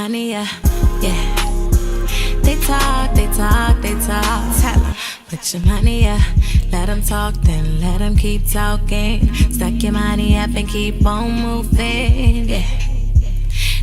money up, yeah. They talk, tell 'em, put your money up. Let 'em talk, then let 'em keep talking. Stack your money up and keep on moving, yeah.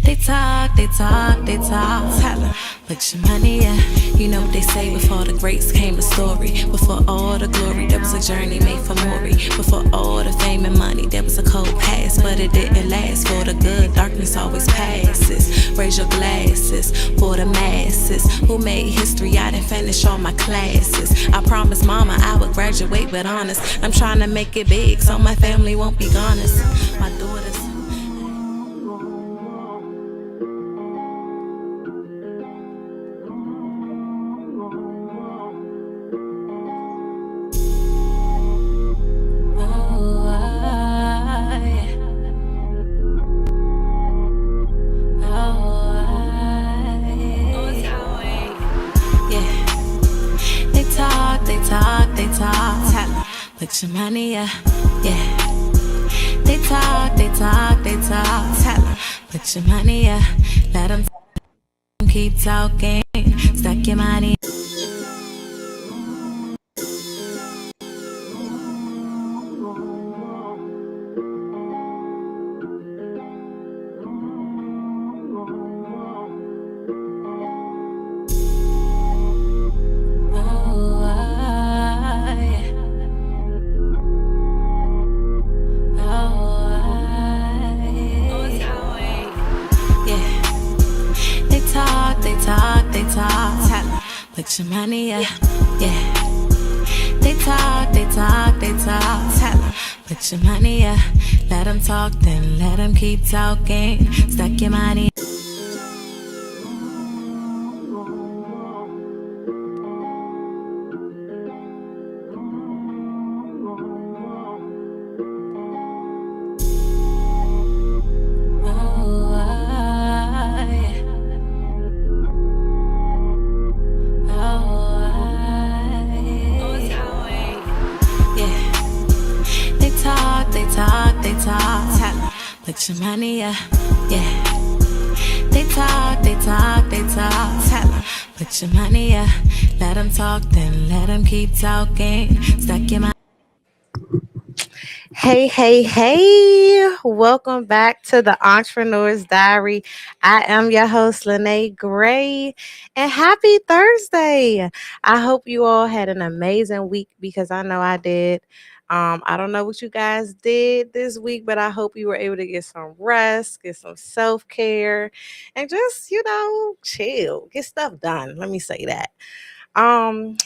They talk, tell 'em, put your money up. You know what they say, before the greats came a story. Before all the glory, there was a journey made for Maury. Before all the fame and money, there was a cold past, but it didn't last. For the good, darkness always passes. Raise your glasses for the masses who made history. I didn't finish all my classes. I promised mama I would graduate with honors. I'm trying to make it big so my family won't be goners. My daughters. They talk, tell 'em, put your money up, yeah. They talk, tell 'em, put your money up. Let 'em keep talking, stack your money. They talk, tell 'em, put your money up, yeah. They talk, tell 'em, put your money up. Let 'em talk, then let 'em keep talking. Stack your money. They talk, tell 'em, put your money up, yeah. They talk, tell 'em, put your money up. Let 'em talk, then let 'em keep talking. Stack your money. Hey, welcome back to the Entrepreneur's Diary. I am your host, Lanaegray, and happy Thursday. I hope you all had an amazing week because I know I did. I don't know what you guys did this week, but I hope you were able to get some rest, get some self-care, and just, chill, get stuff done. Let me say that.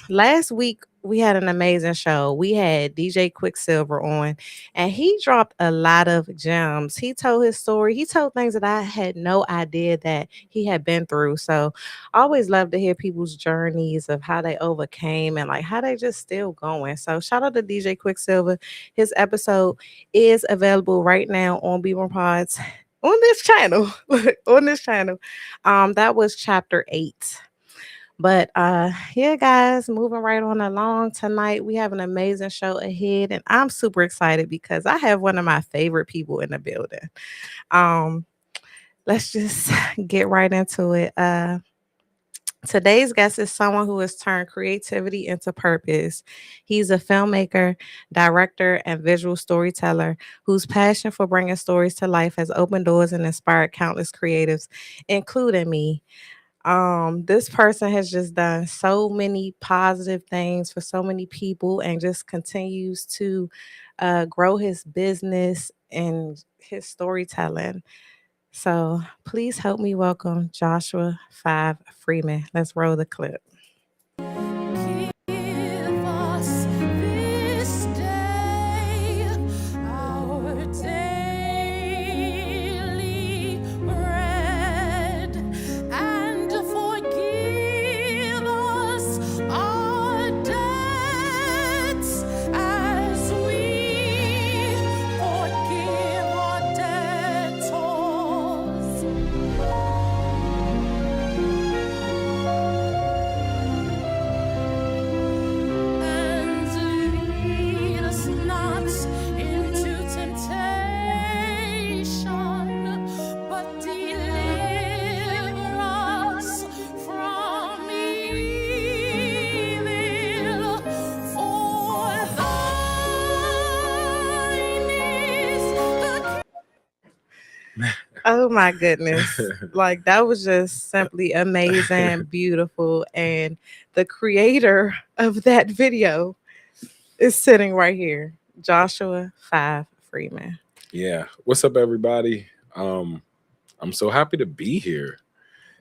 Last week we had an amazing show. We had DJ Quicksilver on, and he dropped a lot of gems. He told his story. He told things that I had no idea that he had been through. So I always love to hear people's journeys of how they overcame and like how they just still going. So shout out to DJ Quicksilver. His episode is available right now on B1 Pods on this channel. On this channel. That was chapter 8. But yeah, guys, moving right on along tonight. We have an amazing show ahead, and I'm super excited because I have one of my favorite people in the building. Um, let's just get right into it. Today's guest is someone who has turned creativity into purpose. He's a filmmaker, director, and visual storyteller whose passion for bringing stories to life has opened doors and inspired countless creatives, including me. This person has just done so many positive things for so many people and just continues to grow his business and his storytelling. So please help me welcome Joshua 5 Freeman. Let's roll the clip. Give us this day our daily bread, and forgive us our debts as we forgive our debtors. Oh my goodness. Like that was just simply amazing, beautiful. And the creator of that video is sitting right here. Joshua 5 Freeman. Yeah. What's up, everybody? I'm so happy to be here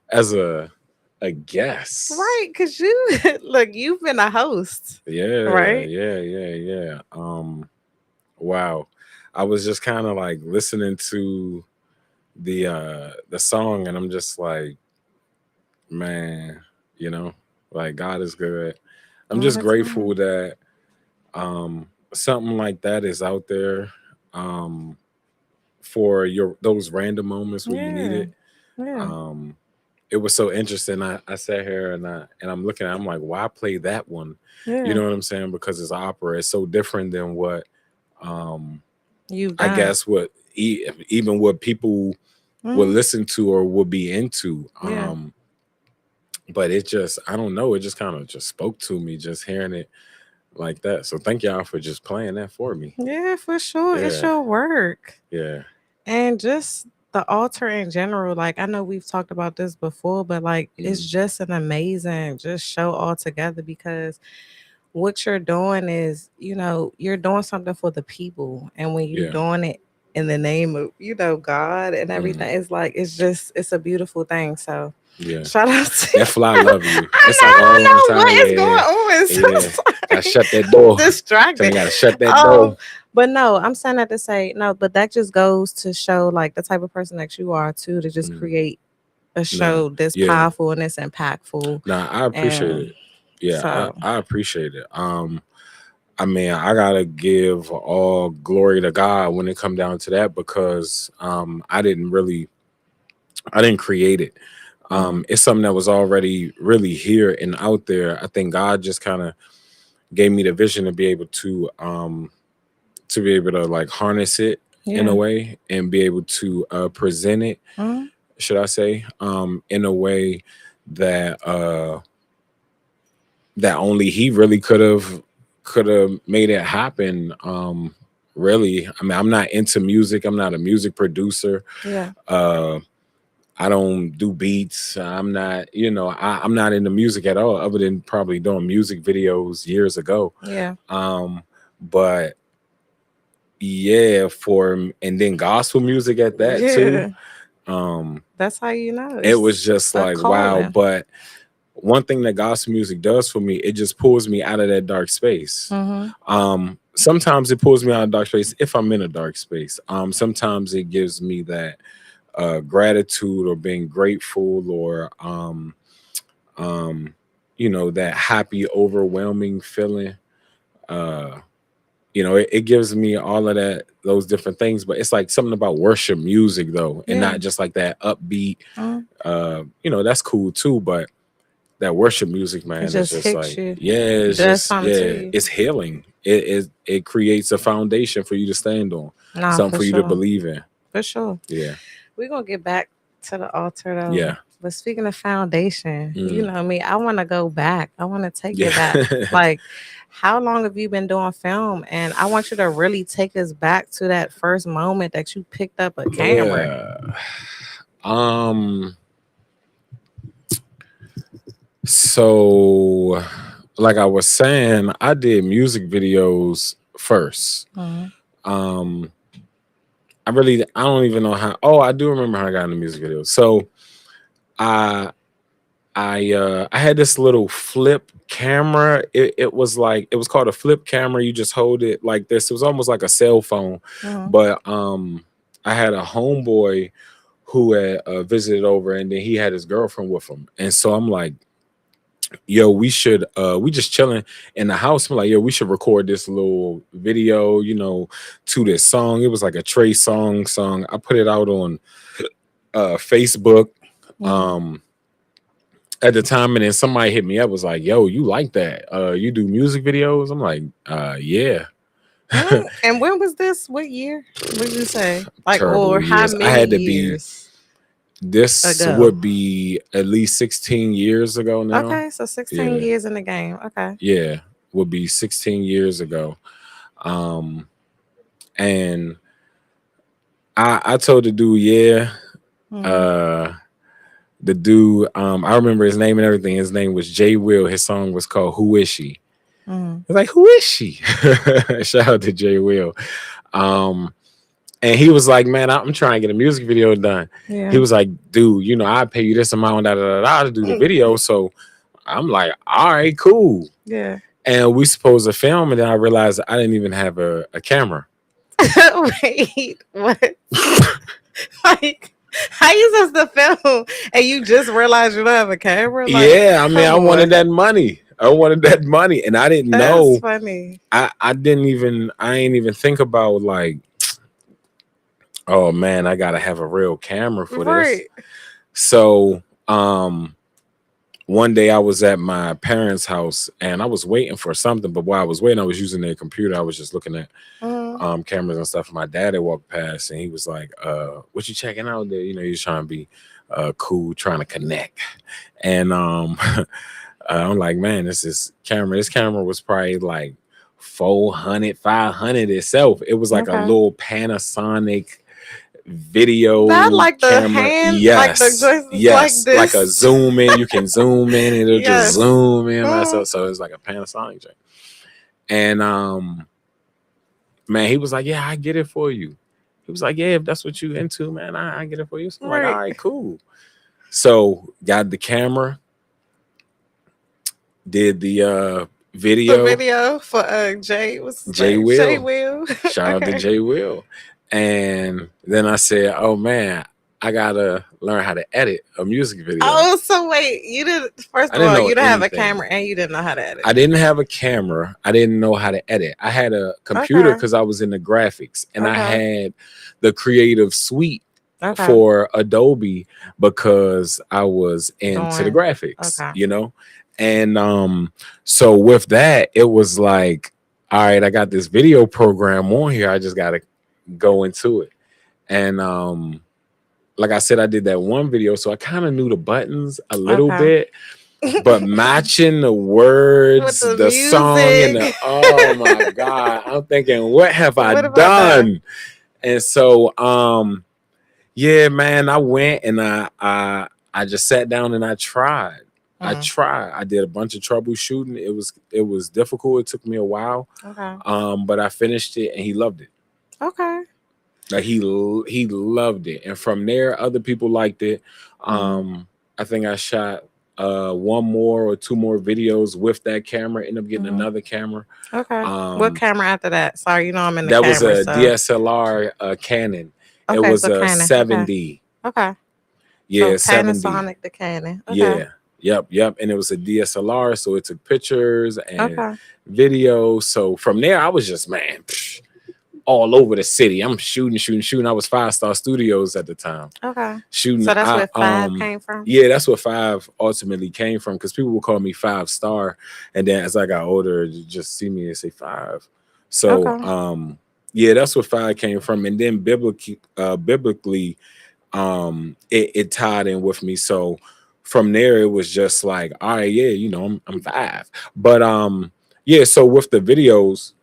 as a guest. Right, because you look, you've been a host, Yeah, right? yeah, yeah, yeah. Wow. I was just kind of like listening to the song, and I'm just like, man, you know, like God is good. I'm All just the grateful time. that something like that is out there um for your those random moments where you need Yeah. it. Yeah. Um it was so interesting. I sat here and I'm looking at it, I'm like, why play that one? You Yeah. know what I'm saying? Because it's opera. It's so different than what um You've I done. guess what even what people would Mm, listen to or would be into. yeah. But it just, I don't know, it just kind of just spoke to me just hearing it like that. So thank y'all for just playing that for me. Yeah, for sure. It's Yeah, your work. yeah. And just the altar in general, like I know we've talked about this before, but like it's Mm, just an amazing just show altogether because what you're doing is, you're doing something for the people. And when you're yeah. doing it in the name of, God and Mm, everything, it's like it's a beautiful thing. So yeah. shout out to That fly love you. I It's know, like I all the don't know time. what is Yeah, going on. yeah. So Gotta sorry. shut that I'm door. Tell me distracted. gotta shut that door. Um, but no, I'm saying that to say no, but that just goes to show like the type of person that you are too, to just Mm, create a nah. show this Yeah. powerful and this impactful. Nah, I appreciate And it. Yeah, so I appreciate it. I mean, I gotta give all glory to God when it come down to that because I didn't create it. mhm. It's something that was already really here and out there. I think God just kind of gave me the vision to be able to like harness it in a Yeah. way and be able to present it, Mhm. should I say, in a way that that only he really could have made it happen. Really, I mean, I'm not into music. I'm not a music producer. Yeah. Uh, I don't do beats. I'm not, I'm not into music at all, other than probably doing music videos years ago. Yeah. Um, but yeah, and then gospel music at that too. Yeah. Um, That's how you know it was it's just a like wow. calling. But one thing that gospel music does for me, it just pulls me out of that dark space. Mhm. Sometimes it pulls me out of dark space if I'm in a dark space. Sometimes it gives me that gratitude or being grateful or um, that happy, overwhelming feeling. Uh, it gives me all of those different things, but it's like something about worship music though, and Yeah. not just like that upbeat. Mhm. That's cool too, but that worship music, It man, is just just hits like, you. yeah, It it's does just, something to yeah, you. it's healing. It creates a foundation for you to stand on, Nah, something for for you to sure. believe in. For sure. Yeah, We're gonna get back to the altar yeah, though. But speaking of foundation, you mm, know me, I wanna go back. I wanna take it back. yeah, Like, how long have you been doing film? And I want you to really take us back to that first moment that you picked up a camera. yeah. Um. So, like I was saying, I did music videos first. Mhm. Um, I don't even know how. Oh, I do remember how I got into music videos. So, I I had this little flip camera. It was called a flip camera. You just hold it like this. It was almost like a cell phone, Mhm. but I had a homeboy who had visited over, and then he had his girlfriend with him, and so I'm like, yo, we just chilling in the house. I'm like, yo, we should record this little video, to this song. It was like a Trey song. I put it out on Facebook. Mhm. Um at the time, and then somebody hit me up, was like, yo, you like that? You do music videos? I'm like, yeah. And when was this? What year would you say? Like, Terrible or how years. I many had to be years This ago? would be at least 16 years ago now. Okay, so 16 Yeah. years in the game. Okay. Yeah. Would be 16 years ago. Um and I told the dude, yeah. Mm-hmm. Uh, the dude, I remember his name and everything. His name was Jay Will. His song was called "Who Is She." Mm-hmm. I was like, "Who is she?" Shout out to Jay Will. Um, and he was like, "Man, I'm trying to get a music video done." He Yeah. was like, "Dude, you know, I pay you this amount, da da da da, to do the video." So I'm like, "All right, cool." Yeah. And we supposed to film, and then I realized I didn't even have a camera. Wait, what? Like, how you supposed to film and you just realized you don't have a camera? Like, Yeah, I mean, I come wanted on. that money. I wanted that money, and I didn't That's know. funny. I didn't even. I ain't even think about like, oh man, I gotta have a real camera for this. Right. So, one day I was at my parents' house and I was waiting for something, but while I was waiting, I was using their computer. I was just looking at Mm-hmm. cameras and stuff. My dad had walked past and he was like, what you checking out there? You know, he's trying to be cool, trying to connect. And I'm like, man, this camera was probably like 400, 500 itself. It was like a Okay. little Panasonic Not video like the camera. hand, like the Yes, joystick, like yes, like a this. zoom in. You can zoom in, and it'll just Yes. zoom in Mm. myself. So it's like a Panasonic joint. And man, he was like, "Yeah, I get it for you." He was like, "Yeah, if that's what you into, man, I get it for you." So I'm like, "All Right. right, cool." So got the camera, did the The video. video for Jay, what's his Jay name? Jay Will, Will. shout out to Okay. Jay Will. And then I said, "Oh man, I gotta learn how to edit a music video." Oh, so wait, you didn't. First I of didn't all, know you don't have a anything. camera and you didn't know how to edit. I didn't have a camera. I didn't know how to edit. I had a computer Okay. because I was in the graphics, and I Okay. had the creative suite Okay. for Adobe because I was into the Doing. graphics, Okay. you know? And so with that, it was like, all right, I got this video program on here. I just gotta go into it. And like I said, I did that one video, so I kind of knew the buttons a little Okay. bit, but matching the With words, the the song, and music. the oh my god, I'm thinking, what have I What about that? done? And so yeah, man, I went and I just sat down and I tried. I Mm. tried. I did a bunch of troubleshooting. It was difficult. It took me a while. Okay. But I finished it and he loved it. Okay. Like he loved it. And from there, other people liked it. Mm. I think I shot one more or two more videos with that camera, ended up getting Hmm. another camera. Okay. What Um camera after that? Sorry, you know I'm in the that was camera, a so DSLR Canon. It okay. was So a Canon. Okay. 70. Okay. So Yeah, 70. Panasonic the Canon. Okay. Yeah. Yep. And it was a DSLR, so it took pictures and Okay. video. So from there, I was just all over the city. I'm shooting. I was Five Star Studios at the time. Okay. Shooting. So that's I where five came from. Yeah, that's what Five ultimately came from because people would call me Five Star, and then as I got older, you just see me and say Five. So Okay. yeah, that's what Five came from, and then biblically, it tied in with me. So from there it was just like, all right, yeah, I'm five. But yeah, so with the videos,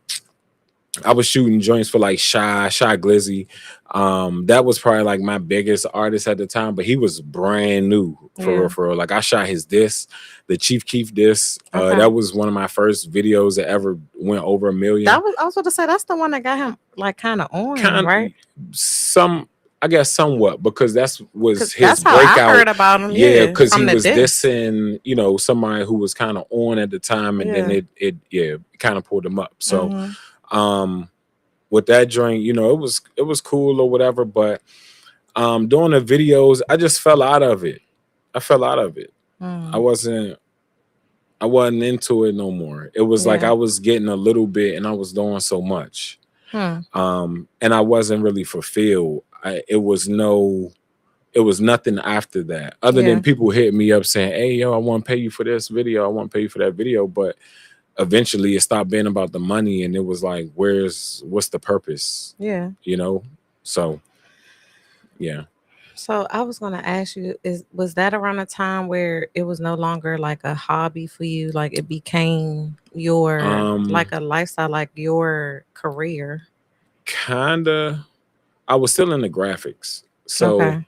I was shooting joints for like Shy Glizzy. That was probably like my biggest artist at the time, but he was brand new for real, Yeah. for real. Like I shot his disc, the Chief Keef disc. Okay. That was one of my first videos that ever went over a million. That was I was going to say that's the one that got him like kind of on, Kind right? some I guess somewhat because that's was Because his that's how I breakout. heard about him. Yeah, Yeah, because he from the was disc. dissing, somebody who was kind of on at the time, and then Yeah. it yeah kind of pulled him up. So Mm-hmm. um with that joint, it was cool or whatever, but doing the videos, I just fell out of it. I fell out of it. I Mm. wasn't I wasn't into it no more. It was like Yeah. I was getting a little bit and I was doing so much. Hmm. And I wasn't really fulfilled. It was nothing after that other than Yeah. people hitting me up saying, hey yo, I want to pay you for this video, I want to pay you for that video. But eventually it stopped being about the money and it was like, what's the purpose, Yeah. you know? So yeah. So I was gonna ask you, was that around a time where it was no longer like a hobby for you? Like it became your um like a lifestyle, like your career. Kinda. I was still in the graphics, so Okay.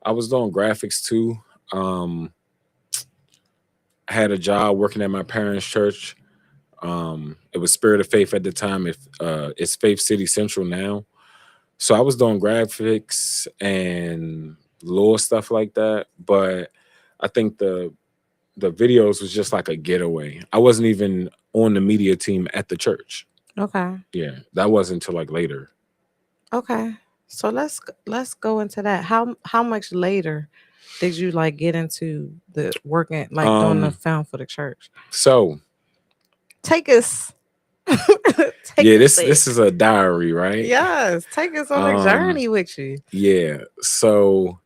I was doing graphics too. Um, I had a job working at my parents' church. It was Spirit of Faith at the time. If it's Faith City Central now. So I was doing graphics and little stuff like that. But I think the videos was just like a getaway. I wasn't even on the media team at the church. Okay. Yeah, that wasn't until like later. Okay. So let's go into that. How much later did you like get into the working like doing the Um, film for the church? so Take us take yeah, us this there. is a diary, right? Yes, take us on a Um, journey with you. yeah. So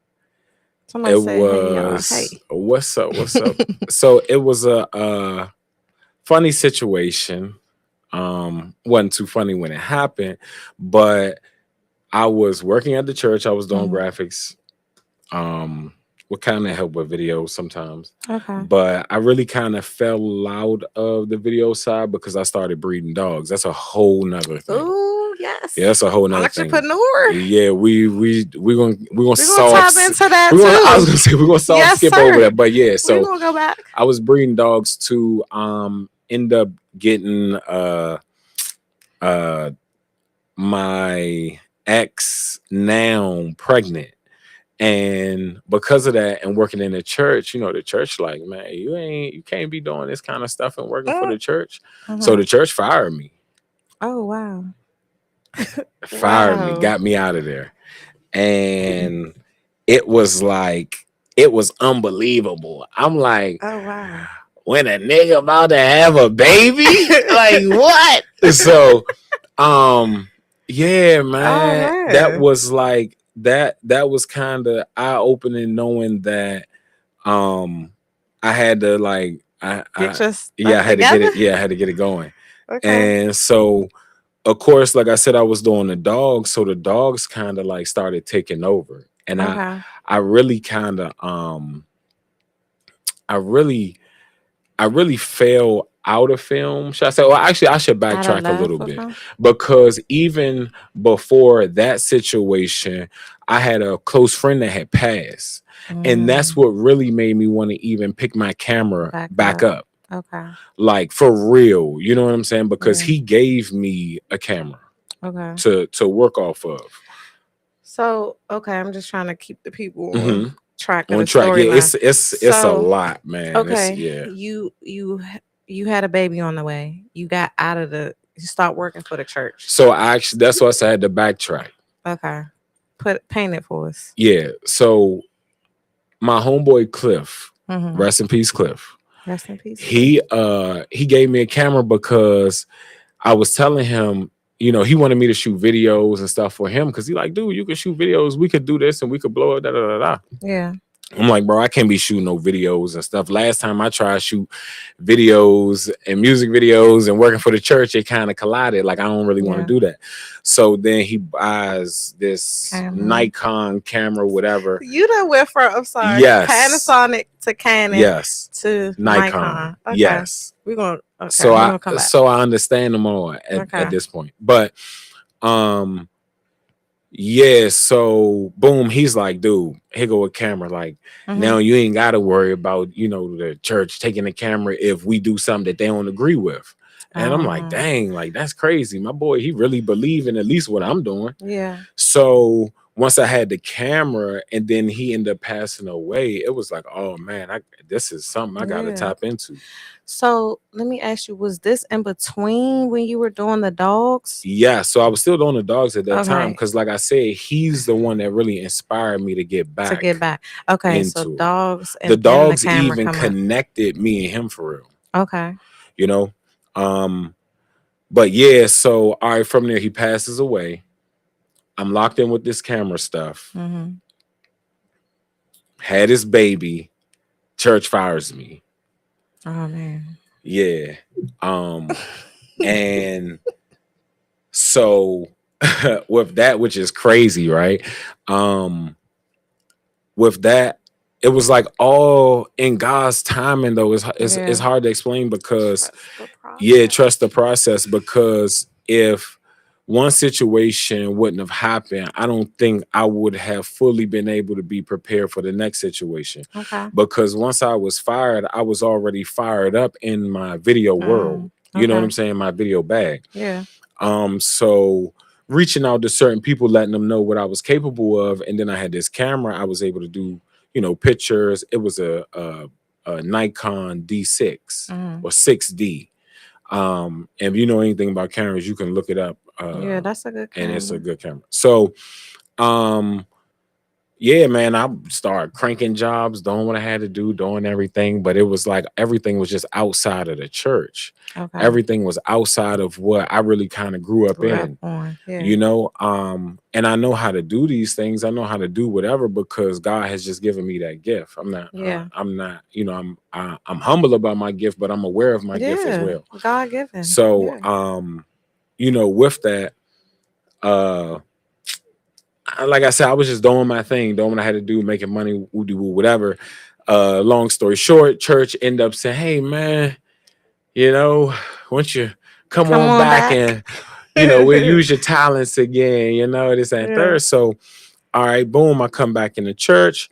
Somebody it say, "Hey y'all, was hey." what's up, what's up? So it was a funny situation. Wasn't too funny when it happened, but I was working at the church. I was doing Mhm. graphics. Would kind of help with videos sometimes, Okay. but I really kind of fell out of the video side because I started breeding dogs. That's a whole nother thing. Oh Yeah, yes, that's a whole nother thing. entrepreneur. Yeah, we're gonna We're gonna soft tap into that we're gonna I was too. gonna say we're gonna soft Yes, skip over sir. that, but yeah. We're So gonna go back. I was breeding dogs to end up getting uh my ex now pregnant. And because of that and working in the church, the church like, man, you can't be doing this kind of stuff and working for the church. So Uh-huh. the church fired me. Oh wow. Fired me, Wow. got me out of there. And it was like it was unbelievable. I'm like, Oh wow. when a nigga about to have a baby? Like what? So yeah, Oh man. That man. was like that was kind of eye opening knowing that um I had to like Get I your yeah, I stuff had to get together. it, yeah, I had to get it going. Okay. And so of course, like I said, I was doing the dogs, so the dogs kind of like started taking over. And Okay. I really kind of I really I really fell out of film. Should I say? Well, actually, I should Out of backtrack a love little for bit him. because even before that situation, I had a close friend that had passed, and that's Mm, what really made me want to even pick my camera back back up. up, Okay. like for real. You know what I'm saying? Because Yeah. he gave me a camera Okay. to work off of. So okay, I'm just trying to keep the people on Hmm. track of the On track, yeah. storyline. It's a So lot, man. It's okay, yeah. you had a baby on the way. You got out of you stopped working for the church. So I actually that's why I said I had to backtrack. Okay. Paint it for us. Yeah. So my homeboy Cliff, Mm-hmm. rest in peace, Cliff. Rest in peace, Cliff. He gave me a camera because I was telling him, he wanted me to shoot videos and stuff for him because he like, dude, you could shoot videos, we could do this and we could blow it, da da da da. Yeah. I'm like, bro, I can't be shooting no videos and stuff. Last time I tried to shoot videos and music videos and working for the church, it kind of collided. Like, I don't really want to Yeah. do that. So then he buys this Camera. Nikon camera, whatever. You done went from Yes. Panasonic to Canon Yes. to Nikon. Nikon. Okay. Yes. We're gonna So we're I gonna come back. so I understand them all Okay. at this point. But um yeah, so boom, he's like, dude, here go a camera. Like, Mm-hmm. now you ain't gotta worry about, the church taking the camera if we do something that they don't agree with. And I'm like, Oh. dang, like that's crazy. My boy, he really believe in at least what I'm doing. Yeah. So once I had the camera and then he ended up passing away, it was like, oh man, this is something I gotta Yeah. tap into. So let me ask you, was this in between when you were doing the dogs? Yeah, so I was still doing the dogs at that time Okay. because, like I said, he's the one that really inspired me to get To get back back. Okay, so into it. dogs The and then the dogs camera even come up. connected me and him for real, Okay. you know. But yeah, so all right, from there he passes away. I'm locked in with this camera stuff. Mm-hmm. Had his baby. Church fires me. Oh man. Yeah. And so with that, which is crazy, right? With that, it was like all in God's timing though. It's hard to explain because Trust the process. trust the process, because if one situation wouldn't have happened, I don't think I would have fully been able to be prepared for the next situation. Okay. Because once I was fired, I was already fired up in my video world. You know what Okay. I'm saying? My video bag. Yeah. So reaching out to certain people, letting them know what I was capable of, and then I had this camera. I was able to do, pictures. It was a Nikon D6 Mm. or 6D. And if you know anything about cameras, you can look it up. Yeah, that's a good And it's a camera. good camera. So, um, yeah, man, I started cranking jobs, doing what I had to do, doing everything. But it was like everything was just outside of the church. Okay. Everything was outside of what I really kind of grew up Grew up in, on. Yeah. and I know how to do these things. I know how to do whatever because God has just given me that gift. Yeah. I'm not, I'm humble about my gift, but I'm aware of my gift as Yeah. well. God given. So, Yeah. with that, uh like I said, I was just doing my thing, doing what I had to do, making money, woo woo, whatever. Long story short, church end up saying, "Hey, man, you know, why don't you come Come on on back back. and we'll use your talents again, this and Yeah. third." So, all right, boom, I come back in the church.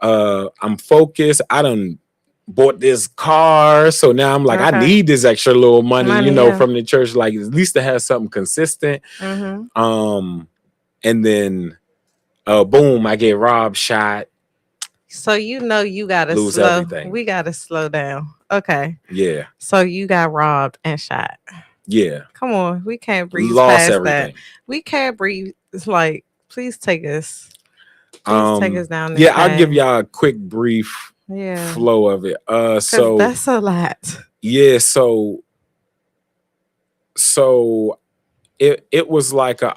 I'm focused. I done bought this car, so now I'm like, I Okay. need this extra little money, Money. Yeah. from the church, like at least to have something consistent. Mm-hmm. Um, and then boom, I get robbed, shot, So you gotta lose slow. everything. We gotta slow down. Okay. Yeah, So you got robbed and shot. yeah, Come on, we can't breeze lost past that. everything. We can't breathe. It's like, please take us down this Yeah, I'll give path. y'all a quick brief Yeah, flow of it. because So that's a lot. yeah, so it was like a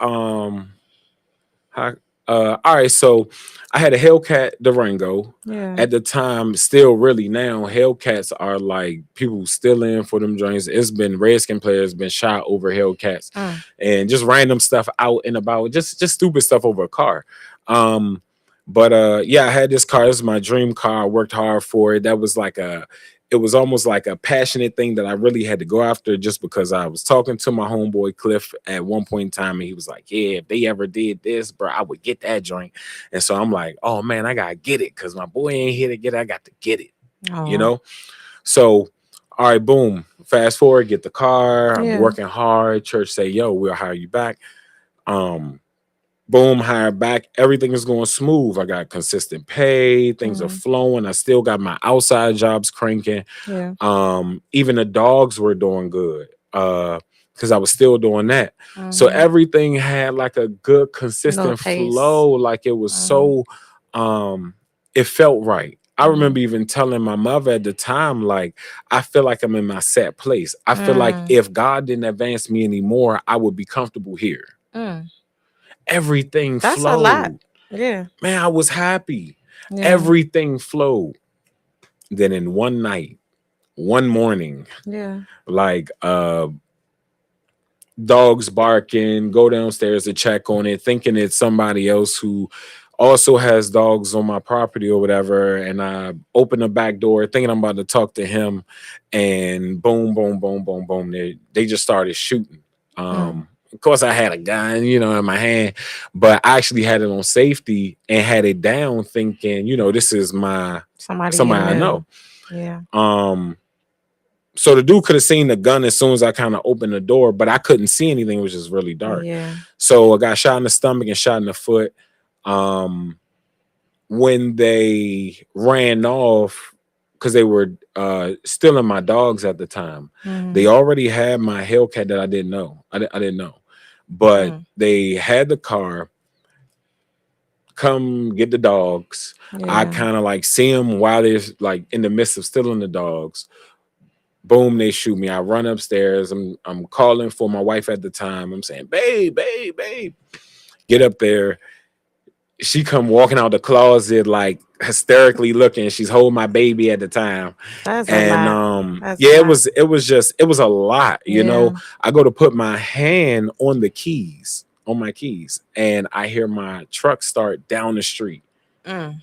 how, all right, so I had a Hellcat Durango Yeah. at the time. Still, really now, Hellcats are like people still in for them joints. It's been Redskin players been shot over Hellcats, Mm. and just random stuff out and about, just stupid stuff over a car. Um, but yeah, I had this car. This was my dream car. I worked hard for it. That was like it was almost like a passionate thing that I really had to go after just because I was talking to my homeboy Cliff at one point in time, and he was like, "Yeah, if they ever did this, bro, I would get that joint." And so I'm like, "Oh man, I gotta get it because my boy ain't here to get it. I got to get it, you Oh, know." So, all right, boom. Fast forward, get the car. I'm yeah. working hard. Church say, "Yo, we'll hire you back." Um, Boom, hired back. Everything is going smooth. I got consistent pay. Things are Mm. flowing. I still got my outside jobs cranking. Yeah. Even the dogs were doing good. Because I was still doing that. So Mm-hmm. everything had like a good No consistent pace. flow. Like it was Mm-hmm. so it felt right. I Mm-hmm. remember even telling my mother at the time, like, I feel like I'm in my set place. I feel like Mm. if God didn't advance me anymore, I would be comfortable here. Mm. Everything That's a lot. flowed. Yeah. Man, I was happy. Yeah. Everything flowed. Then in one night, one morning, Yeah. like dogs barking, go downstairs to check on it, thinking it's somebody else who also has dogs on my property or whatever. And I open the back door thinking I'm about to talk to him, and boom, boom, boom, boom, boom. They just started shooting. Mm. Of course, I had a gun, in my hand, but I actually had it on safety and had it down, thinking, this is Somebody you somebody I knew. know. Yeah. So the dude could have seen the gun as soon as I kind of opened the door, but I couldn't see anything. It was just really dark. Yeah. So I got shot in the stomach and shot in the foot. When they ran off, because they were stealing my dogs at the time, they Mm-hmm. already had my Hellcat that I didn't know. I didn't know. But Mm. they had the car, come get the dogs. I Yeah. kind of like see them while they're like in the midst of stealing the dogs. Boom, they shoot me. I run upstairs. I'm calling for my wife at the time. I'm saying, "Babe, babe, babe." Get up there. She come walking out the closet like hysterically looking. She's holding my baby at the time. That's a And lot. That's a yeah, lot. it was a lot. Yeah. I go to put my hand on the keys, on my keys, and I hear my truck start down the street. Mm.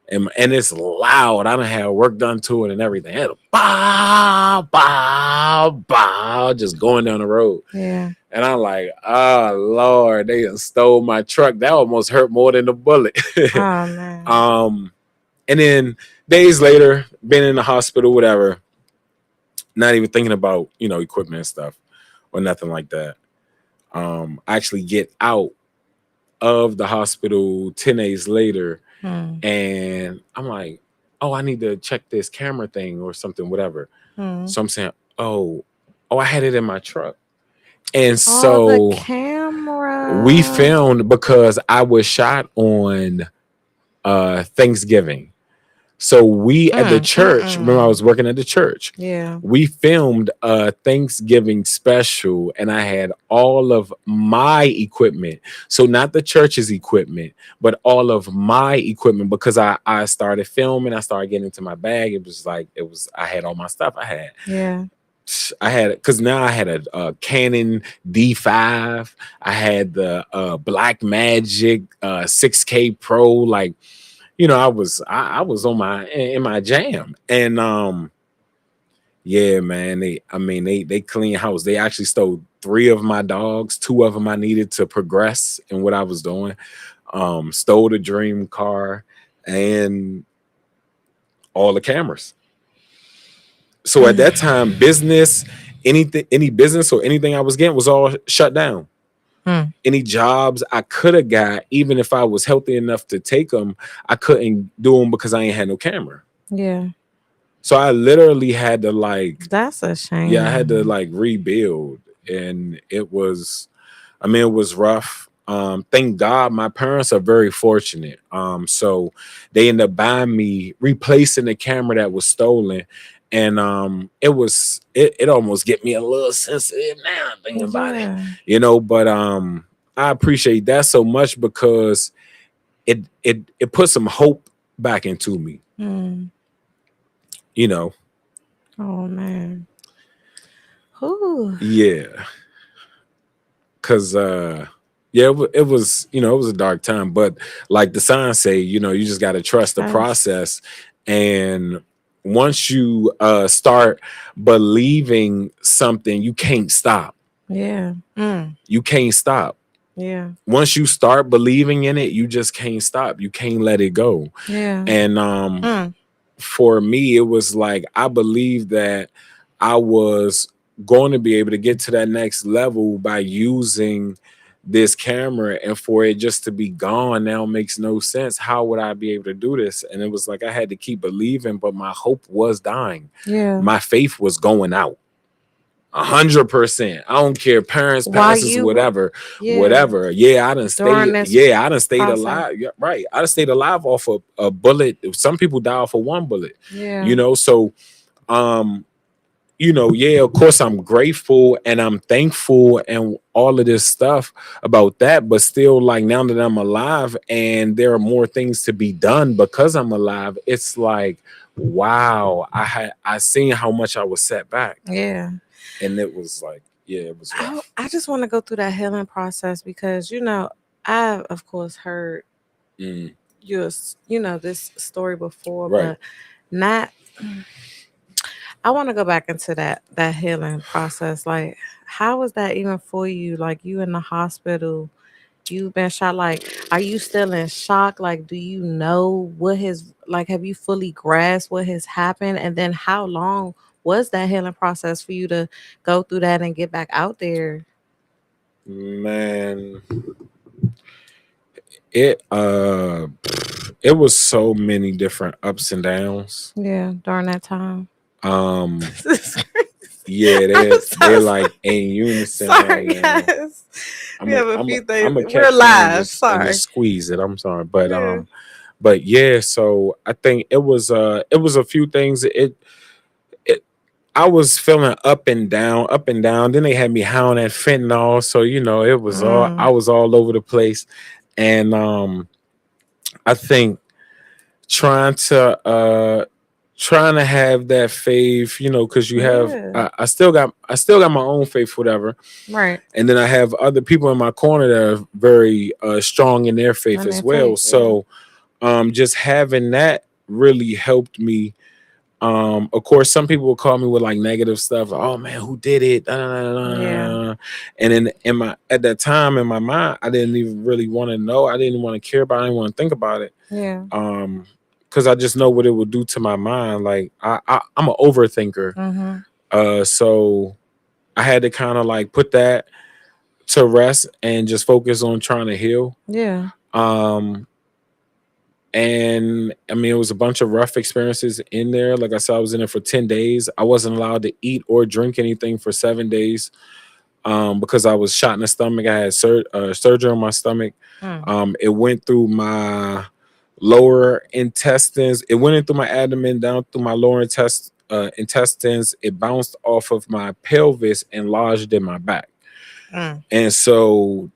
and it's loud. I don't have work done to it and everything. It bow, bow, bow, just going down the road. Yeah. And I'm like, oh Lord, they done stole my truck. That almost hurt more than the bullet. Oh man. And then days later, been in the hospital, whatever, not even thinking about, equipment and stuff or nothing like that. I actually get out of the hospital 10 days later, and I'm like, oh, I need to check this camera thing or something, whatever. So I'm saying, oh, I had it in my truck. And Oh, the so camera. we filmed because I was shot on Thanksgiving. So we at the church, remember I was working at the church. Yeah. We filmed a Thanksgiving special and I had all of my equipment. So not the church's equipment, but all of my equipment because I started filming. I started getting into my bag. I had all my stuff I had. Yeah. I had because now I had a Canon D5. I had the Black Magic 6K Pro. Like, I was on in my jam, and yeah, man. They clean house. They actually stole 3 of my dogs. 2 of them I needed to progress in what I was doing. Stole the dream car and all the cameras. So at that time, any business or anything I was getting was all shut down. Any jobs I could have got, even if I was healthy enough to take them, I couldn't do them because I ain't had no camera. Yeah. So I literally had to That's a shame. Yeah, I had to rebuild, and it was rough. Thank God my parents are very fortunate. So they ended up buying me, replacing the camera that was stolen. And it almost get me a little sensitive now thinking about it, but I appreciate that so much because it put some hope back into me. Oh man. Ooh. Yeah. Cause it was it was a dark time, but like the signs say, you just got to trust the process. And once you start believing something, you can't stop. Yeah. You can't stop. Yeah. Once you start believing in it, you just can't stop. You can't let it go. Yeah. And for me, it was like I believed that I was going to be able to get to that next level by using this camera, and for it just to be gone now makes no sense. How would I be able to do this? And it was like I had to keep believing, but my hope was dying. Yeah. My faith was going out 100%. I don't care, parents, passes, whatever. Yeah, I done stayed. Yeah, I done stayed alive. Yeah, right. I done stayed alive off of a bullet. Some people die off of 1 bullet. Yeah. So yeah, of course I'm grateful and I'm thankful and all of this stuff about that, but still, like, now that I'm alive and there are more things to be done because I'm alive, it's like, wow, I seen how much I was set back. Yeah. And it was like, yeah, it was rough. I just want to go through that healing process because I've of course heard this story before, Right. but not. I want to go back into that healing process. Like, how was that even for you? Like, you in the hospital, you've been shot. Like, are you still in shock? Like, do you know what have you fully grasped what has happened? And then how long was that healing process for you to go through that and get back out there? Man, it was so many different ups and downs. Yeah, during that time. Yeah, they're like in unison. Sorry, right now. guys. I'm We have a few things. I'm We're live. Sorry. Just squeeze it. I'm sorry, but Yeah. but yeah. So I think it was a few things. I was feeling up and down. Then they had me hounding at fentanyl, so it was I was all over the place, and I think trying to have that faith, because you have I still got my own faith, whatever. Right. And then I have other people in my corner that are very strong in their faith as well. So just having that really helped me. Of course, some people will call me with like negative stuff. Oh man, who did it? Yeah. And then in my at that time in my mind, I didn't even really want to know. I didn't want to care about it. I didn't want to think about it. Yeah. Um, because I just know what it would do to my mind. Like I'm an overthinker. Mhm. So I had to kind of like put that to rest and just focus on trying to heal. Yeah. Um, and I mean, it was a bunch of rough experiences in there. Like I said, I was in it for 10 days. I wasn't allowed to eat or drink anything for 7 days, because I was shot in the stomach. I had surgery on my stomach. Mm. It went through my lower intestines. It went in through my abdomen, down through my lower intestines. It bounced off of my pelvis and lodged in my back. Mm. And so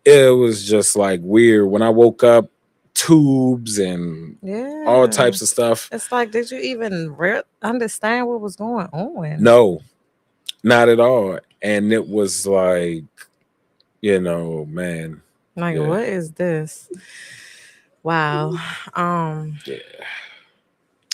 it was just like weird. When I woke up, tubes and all Yeah. types of stuff. It's like, did you even understand what was going on? No, not at all. And it was like, man, Like, yeah, what is this? Wow. Um, yeah,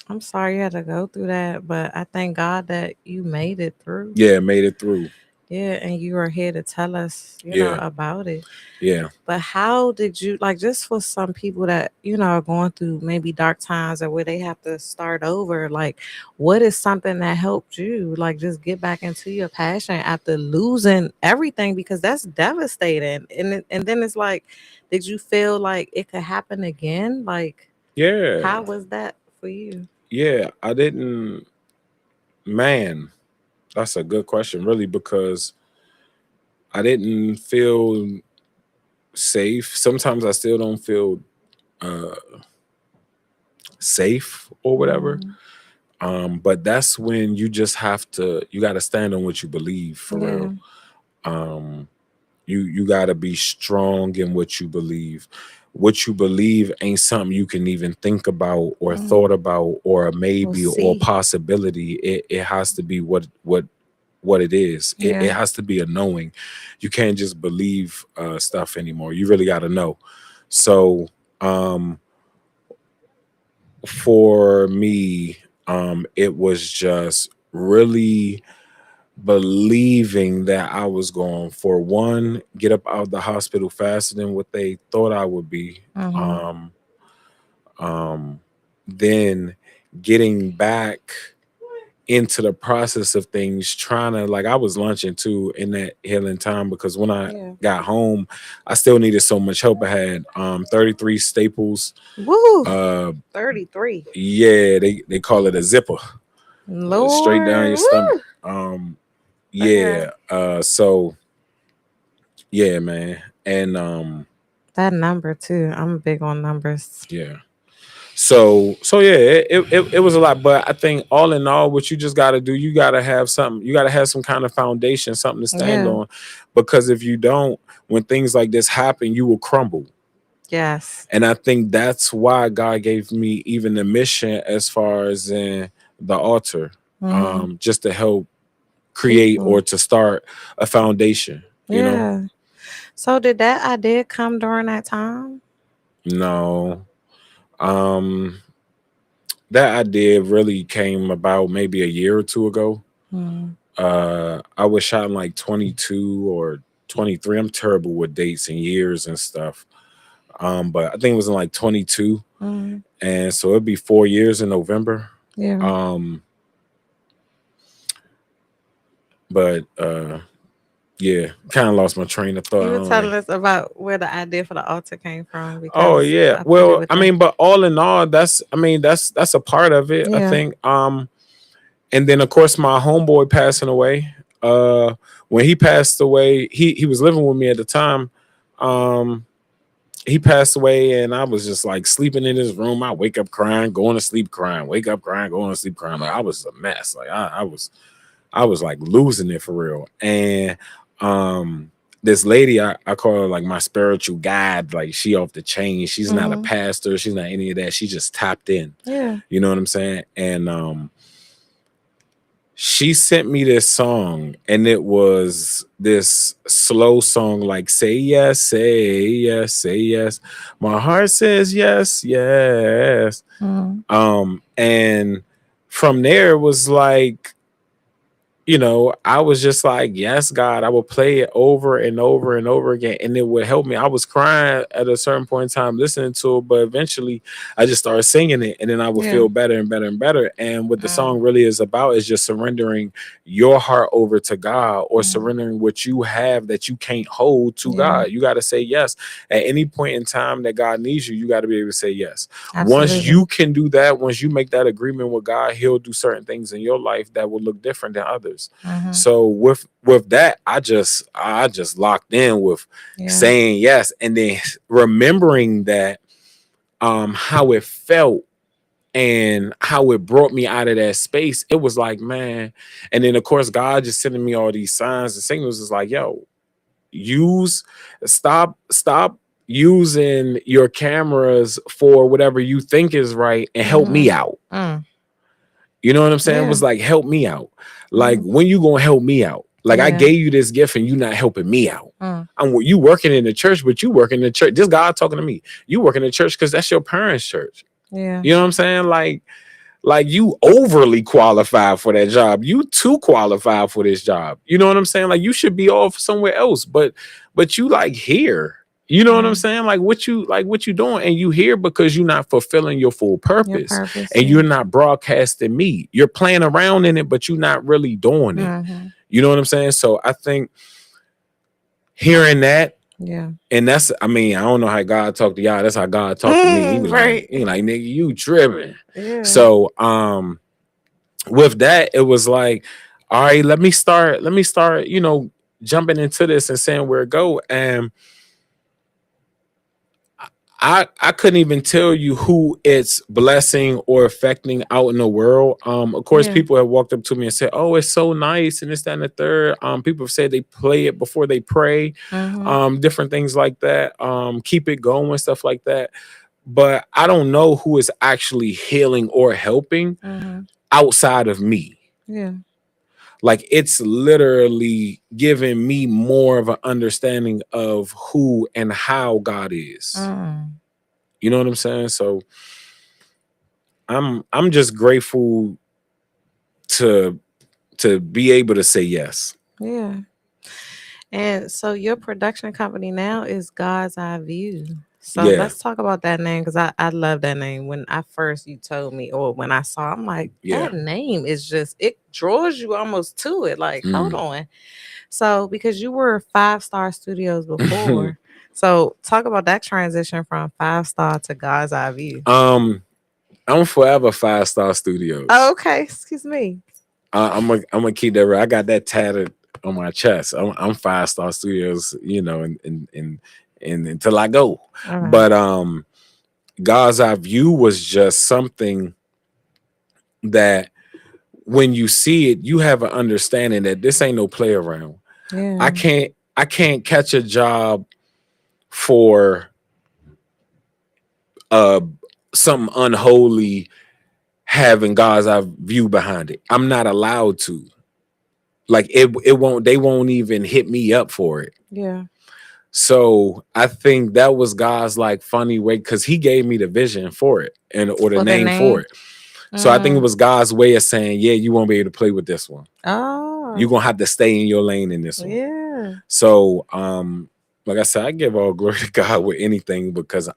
I'm sorry you had to go through that, but I thank God that you made it through. yeah, made it through. Yeah, and you are here to tell us, Yeah, about it. yeah, But how did you, like, just for some people that, are going through maybe dark times or where they have to start over, like, what is something that helped you, like, just get back into your passion after losing everything? Because that's devastating. And then it's like, did you feel like it could happen again? Like, yeah, how was that for you? yeah. I didn't, man, that's a good question, really, because I didn't feel safe. Sometimes I still don't feel uh, safe or whatever. Mhm. But that's when you got to stand on what you believe for Yeah. real. Um, you got to be strong in what you believe. What you believe ain't something you can even think about or Mm. thought about or a We'll maybe or see. possibility. It has to be what it is. It Yeah. has to be a knowing. You can't just believe stuff anymore. You really got to know. So um, for me, it was just really believing that I was going for one, get up out of the hospital faster than what they thought I would be. Mm-hmm. Um, then getting back into the process of things, trying to like I was lunching too in that healing time because when I Yeah. got home, I still needed so much help. I had 33 staples. Woo. Uh 33. yeah, they call it a zipper. Straight down Lord. your stomach. Woo. Okay. Yeah. So yeah, man. And That number too. I'm big on numbers. yeah. So yeah, it was a lot. But I think all in all, what you just gotta do, you gotta have something, you gotta have some kind of foundation, something to stand Yeah. on. Because if you don't, when things like this happen, you will crumble. Yes. And I think that's why God gave me even the mission as far as in the altar, Mm-hmm. just to help create or People. to start a foundation, you know? Yeah. So did that idea come during that time? No. Um, that idea really came about maybe a year or two ago. Mm. I was shot in like 22 or 23. I'm terrible with dates and years and stuff. But I think it was in like 22. Mm. And so it'd be 4 years in November. Yeah. Um, but yeah, kind of lost my train of thought. You I were don't know. telling us about where the idea for the altar came from Oh because yeah. I put it Well, with I the mean, but all in all, that's a part of it, I yeah. think. And then of course my homeboy passing away. When he passed away, he was living with me at the time. Um, he passed away, and I was just like sleeping in his room. I wake up crying, going to sleep crying, wake up crying, going to sleep crying. Like I was a mess. Like I was like losing it for real. And um this lady, I call her like my spiritual guide. Like she off the chain. She's not a Mm-hmm. pastor. She's not any of that. She just tapped in. Yeah. You know what I'm saying? And she sent me this song, and it was this slow song like say yes, say yes, say yes. My heart says yes, yes. Mm, And from there it was like, I was just like, yes, God, I would play it over and over and over again, and it would help me. I was crying at a certain point in time listening to it, but eventually I just started singing it, and then I would yeah. feel better and better and better. And what the Mm, song really is about is just surrendering your heart over to God, or mm, surrendering what you have that you can't hold to yeah. God. You got to say yes. At any point in time that God needs you, you got to be able to say yes. Once Absolutely. you can do that, once you make that agreement with God, He'll do certain things in your life that will look different than others. Mm-hmm. So with that, I just locked in with Yeah. saying yes, and then remembering that, how it felt and how it brought me out of that space. It was like, man. And then of course God just sending me all these signs and signals. Is like, yo, use stop using your cameras for whatever you think is right, and help me Mm-hmm. out. Mm, You know what I'm saying? It yeah. was like, help me out. Like, Mm, when you gonna help me out? Like, I yeah. gave you this gift and you not helping me out. Mm, You working in the church, but you working in the church. This God talking to me. You working in the church because that's your parents' church. yeah. You know what I'm saying? Like you overly qualified for that job. You too qualified for this job. You know what I'm saying? Like, you should be off somewhere else, but you like here. You know what I'm Mm, saying? Like what you doing, and you here because you're not fulfilling your full your purpose, purpose. and Yeah. you're not broadcasting me. You're playing around in it, but you're not really doing it. Mm-hmm. You know what I'm saying? So I think hearing that, Yeah. and that's, I mean, I don't know how God talked to y'all. That's how God talked to me. He be Mm, like, right. nigga, you tripping. Yeah. So with that, it was like, all right, let me start, jumping into this and saying where it go. And I couldn't even tell you who it's blessing or affecting out in the world. Of course, Yeah. people have walked up to me and said, "Oh, it's so nice," and this, that, and the third. People have said they play it before they pray, Mm-hmm. different things like that. Keep it going, stuff like that. But I don't know who is actually healing or helping Mm-hmm. outside of me. Yeah. Like, it's literally giving me more of an understanding of who and how God is. Mm, You know what I'm saying? So I'm just grateful to be able to say yes. yeah. And so your production company now is God's Eye View. So Yeah, let's talk about that name because I love that name. When I first you told me or when I saw, I'm like, yeah. that name is just it draws you almost to it. Like, hold Mm. on. So because you were 5 Star Studios before. So talk about that transition from 5 Star to God's Eye View. um, I'm forever 5 Star Studios. Oh, okay, excuse me. I'm gonna keep that right. I got that tatted on my chest. I'm 5 Star Studios. And until I go. All right. But God's Eye View was just something that when you see it, you have an understanding that this ain't no play around. I Yeah. can't I can't catch a job for uh something unholy having God's Eye View behind it. I'm not allowed to. Like, it won't, they won't even hit me up for it. Yeah. So I think that was God's like funny way, because he gave me the vision for it, and or the For the name for name. it. So I think it Mm. was God's way of saying, yeah, you won't be able to play with this one. You're Oh, gonna have to stay in your lane in this one. yeah. So like I said, I give all glory to God with anything, because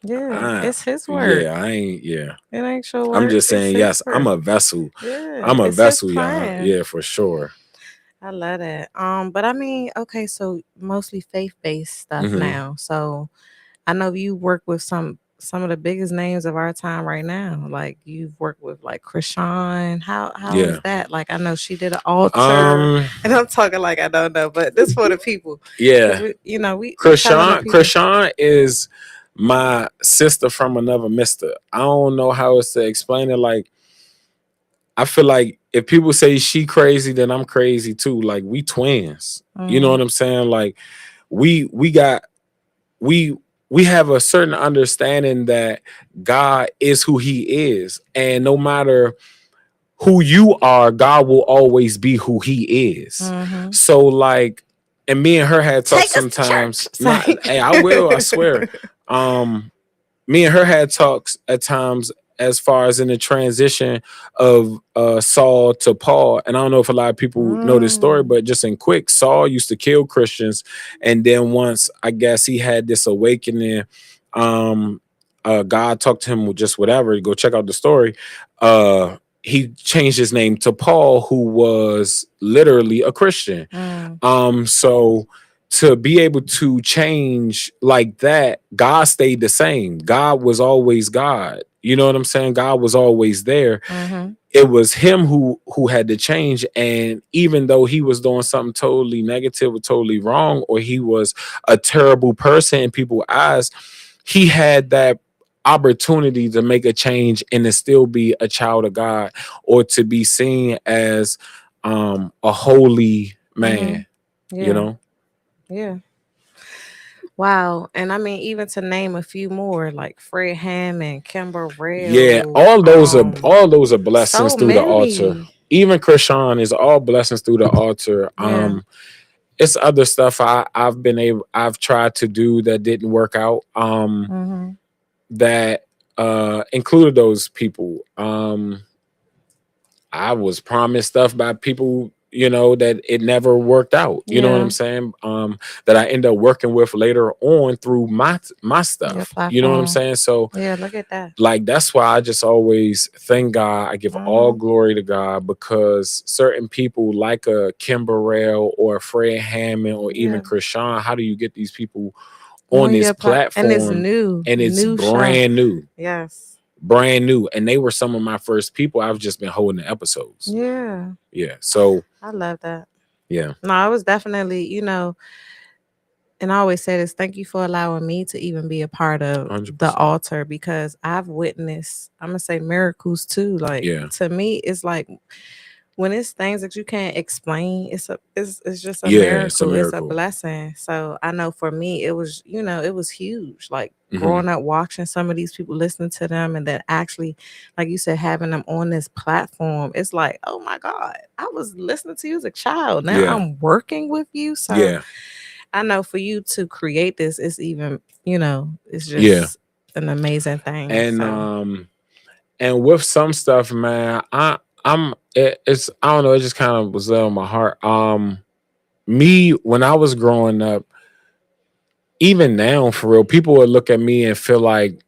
Yeah. I It's his work. yeah, I ain't yeah. It ain't your I'm work. just It's saying, his yes, I'm work. a vessel. Yeah. I'm a It's his vessel, y'all. plan. Yeah, for sure. I love that. But I mean, okay, so mostly faith-based stuff Hmm. now. So I know you work with some of the biggest names of our time right now. Like you've worked with like Krishan. How is Yeah. that? Like I know she did an altar, Um. and I'm talking like I don't know, but this for the people because Yeah. we telling the Krishan. people. Krishan is my sister from another mister. I don't know how else to explain it. Like, I feel like if people say she crazy, then I'm crazy too. Like, we twins. You know Mm, what I'm saying? Like, we got we we have a certain understanding that God is who he is. And no matter who you are, God will always be who He is. Mm-hmm. So like, and me and her had talked Take us to sometimes. church. Not, hey, I will, I swear. Um, Me and her had talks at times as far as in the transition of Saul to Paul. And I don't know if a lot of people know this story, Mm. but just in quick, Saul used to kill Christians. And then once I guess he had this awakening, um, God talked to him with just whatever. Go check out the story. He changed his name to Paul, who was literally a Christian. Mm. So to be able to change like that, God stayed the same. God was always God. You know what I'm saying? God was always there. Mm-hmm. It was him who had to change. And even though he was doing something totally negative or totally wrong, or he was a terrible person in people's eyes, he had that opportunity to make a change and to still be a child of God, or to be seen as a holy Mm-hmm. man, you Yeah. know? Yeah. Wow. And I mean, even to name a few more, like Fred Hammond, Kimber Yeah, Rail, all those are blessings so through the altar. many. Even Krishan is all blessings through the altar. Yeah. It's other stuff I've tried to do that didn't work out. Mm-hmm. That included those people. I was promised stuff by people, that it never worked out. You know what I'm Yeah. saying? That I end up working with later on through my Your stuff. You know what I'm platform. saying? So Yeah, look at that. like that's why I just always thank God. I give all Mm-hmm. glory to God, because certain people like a Kim Burrell or Fred Hammond or even Yeah. Krishan, how do you get these people on On this your and it's platform new, and it's new show. brand new? Yes. Brand new. And they were some of my first people. I've just been holding the episodes. Yeah. Yeah. So I love that. yeah. No, I was definitely, and I always say this, thank you for allowing me to even be a part of the 100%. altar, because I've witnessed, I'm gonna say, miracles too. Like, Yeah. to me, it's like when it's things that you can't explain, it's just a Yeah. It's a miracle. It's a miracle. blessing. So I know for me, it was, it was huge. Like Hmm. growing up watching some of these people, listening to them, and then actually, like you said, having them on this platform, it's like, oh my God, I was listening to you as a child. Now Yeah. I'm working with you. So Yeah. I know for you to create this, it's even, it's Yeah. just an amazing thing. And So and with some stuff, man, it's I don't know, it just kind of was there on my heart. Me when I was growing up, even now for real, people would look at me and feel like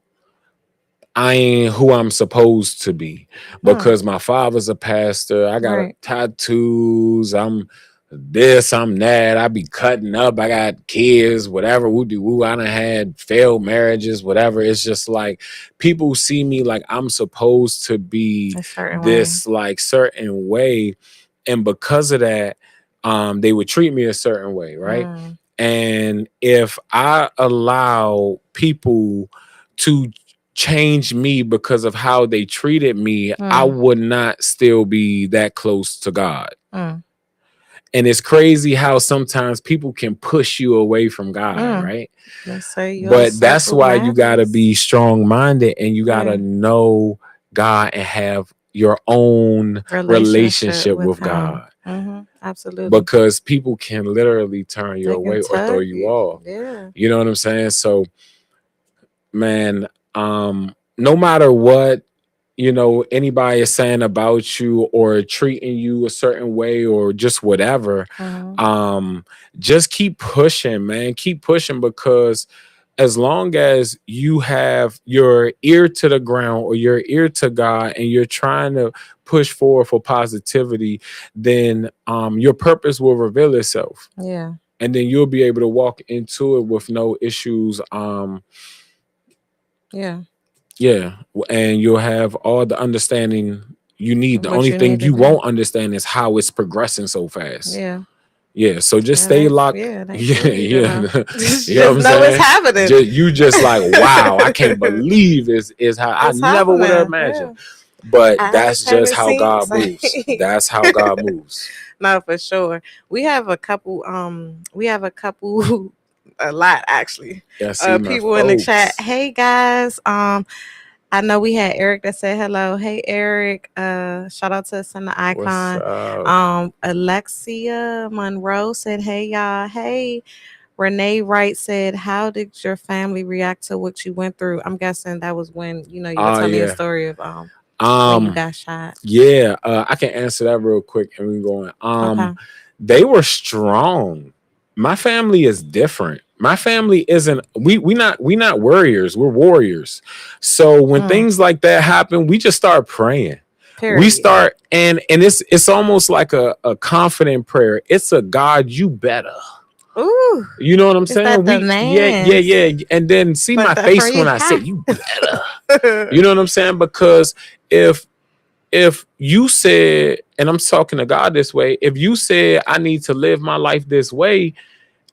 I ain't who I'm supposed to be, hmm, because my father's a pastor. I got right. tattoos. I'm this, I'm that. I be cutting up. I got kids, whatever. Woo de woo. I done had failed marriages, whatever. It's just like people see me like I'm supposed to be A certain way. this like certain way, and because of that, they would treat me a certain way, right? Mm, And if I allow people to change me because of how they treated me, I mm, would not still be that close to God. mm, And it's crazy how sometimes people can push you away from God, mm. right? Let's say your But that's circle why you got to matters. be strong minded and you got Yeah. to know God and have your own Relationship relationship with with him. God, Absolutely. because people can literally turn you They can away or throw tug you you. off. Yeah. You know what I'm saying? So man, no matter what, anybody is saying about you or treating you a certain way or just whatever, Mm-hmm. um just keep pushing, man, keep pushing, because as long as you have your ear to the ground or your ear to God and you're trying to push forward for positivity, then your purpose will reveal itself, Yeah. and then you'll be able to walk into it with no issues. Yeah. Yeah, and you'll have all the understanding you need. The What only you need thing to you do. won't understand is how it's progressing so fast. Yeah. Yeah, so just It stay ain't, locked. yeah, it ain't Yeah, for you to yeah. know. You know what Just I'm know it's saying? happening. Just like, wow, I can't believe is how I It's never would have happening. Yeah. imagined. But Eyes that's just haven't how seen God moves. sight. That's how God moves. No, for sure. We have a couple a lot actually. Yeah, I see my People in the chat. folks. Hey guys. I know we had Eric that said hello. Hey Eric. Shout out to Send the What's Icon. up? Alexia Monroe said, hey y'all. Hey. Renee Wright said, how did your family react to what you went through? I'm guessing that was when, you were Oh telling your yeah. story of when you Um. got shot. Yeah. I can answer that real quick, and we going. Okay. They were strong. My family is different. My family isn't. We not warriors. We're warriors. So when Mm, things like that happen, we just start praying. We period. start and it's almost like a confident prayer. It's a God, you better. Ooh, You know what I'm it's saying? that demands. And then see Like my that from face you. when I say Ha. you better. You know what I'm saying? Because if if you said, and I'm talking to God this way, if you said I need to live my life this way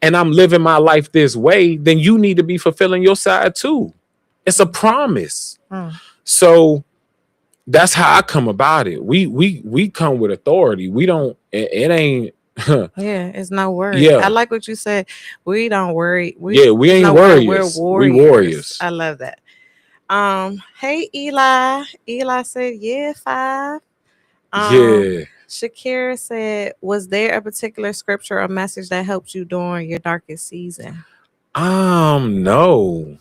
and I'm living my life this way, then you need to be fulfilling your side too. It's a promise. Mm. So that's how I come about it. We come with authority. We don't it ain't Yeah, it's no worry. I yeah. like what you said. We don't worry. Yeah, we It's ain't no worry. We're warriors. We warriors. warriors. I love that. Hey Eli. Eli said, yeah, 5. Um, Yeah. Shakira said, was there a particular scripture or message that helped you during your darkest season? No.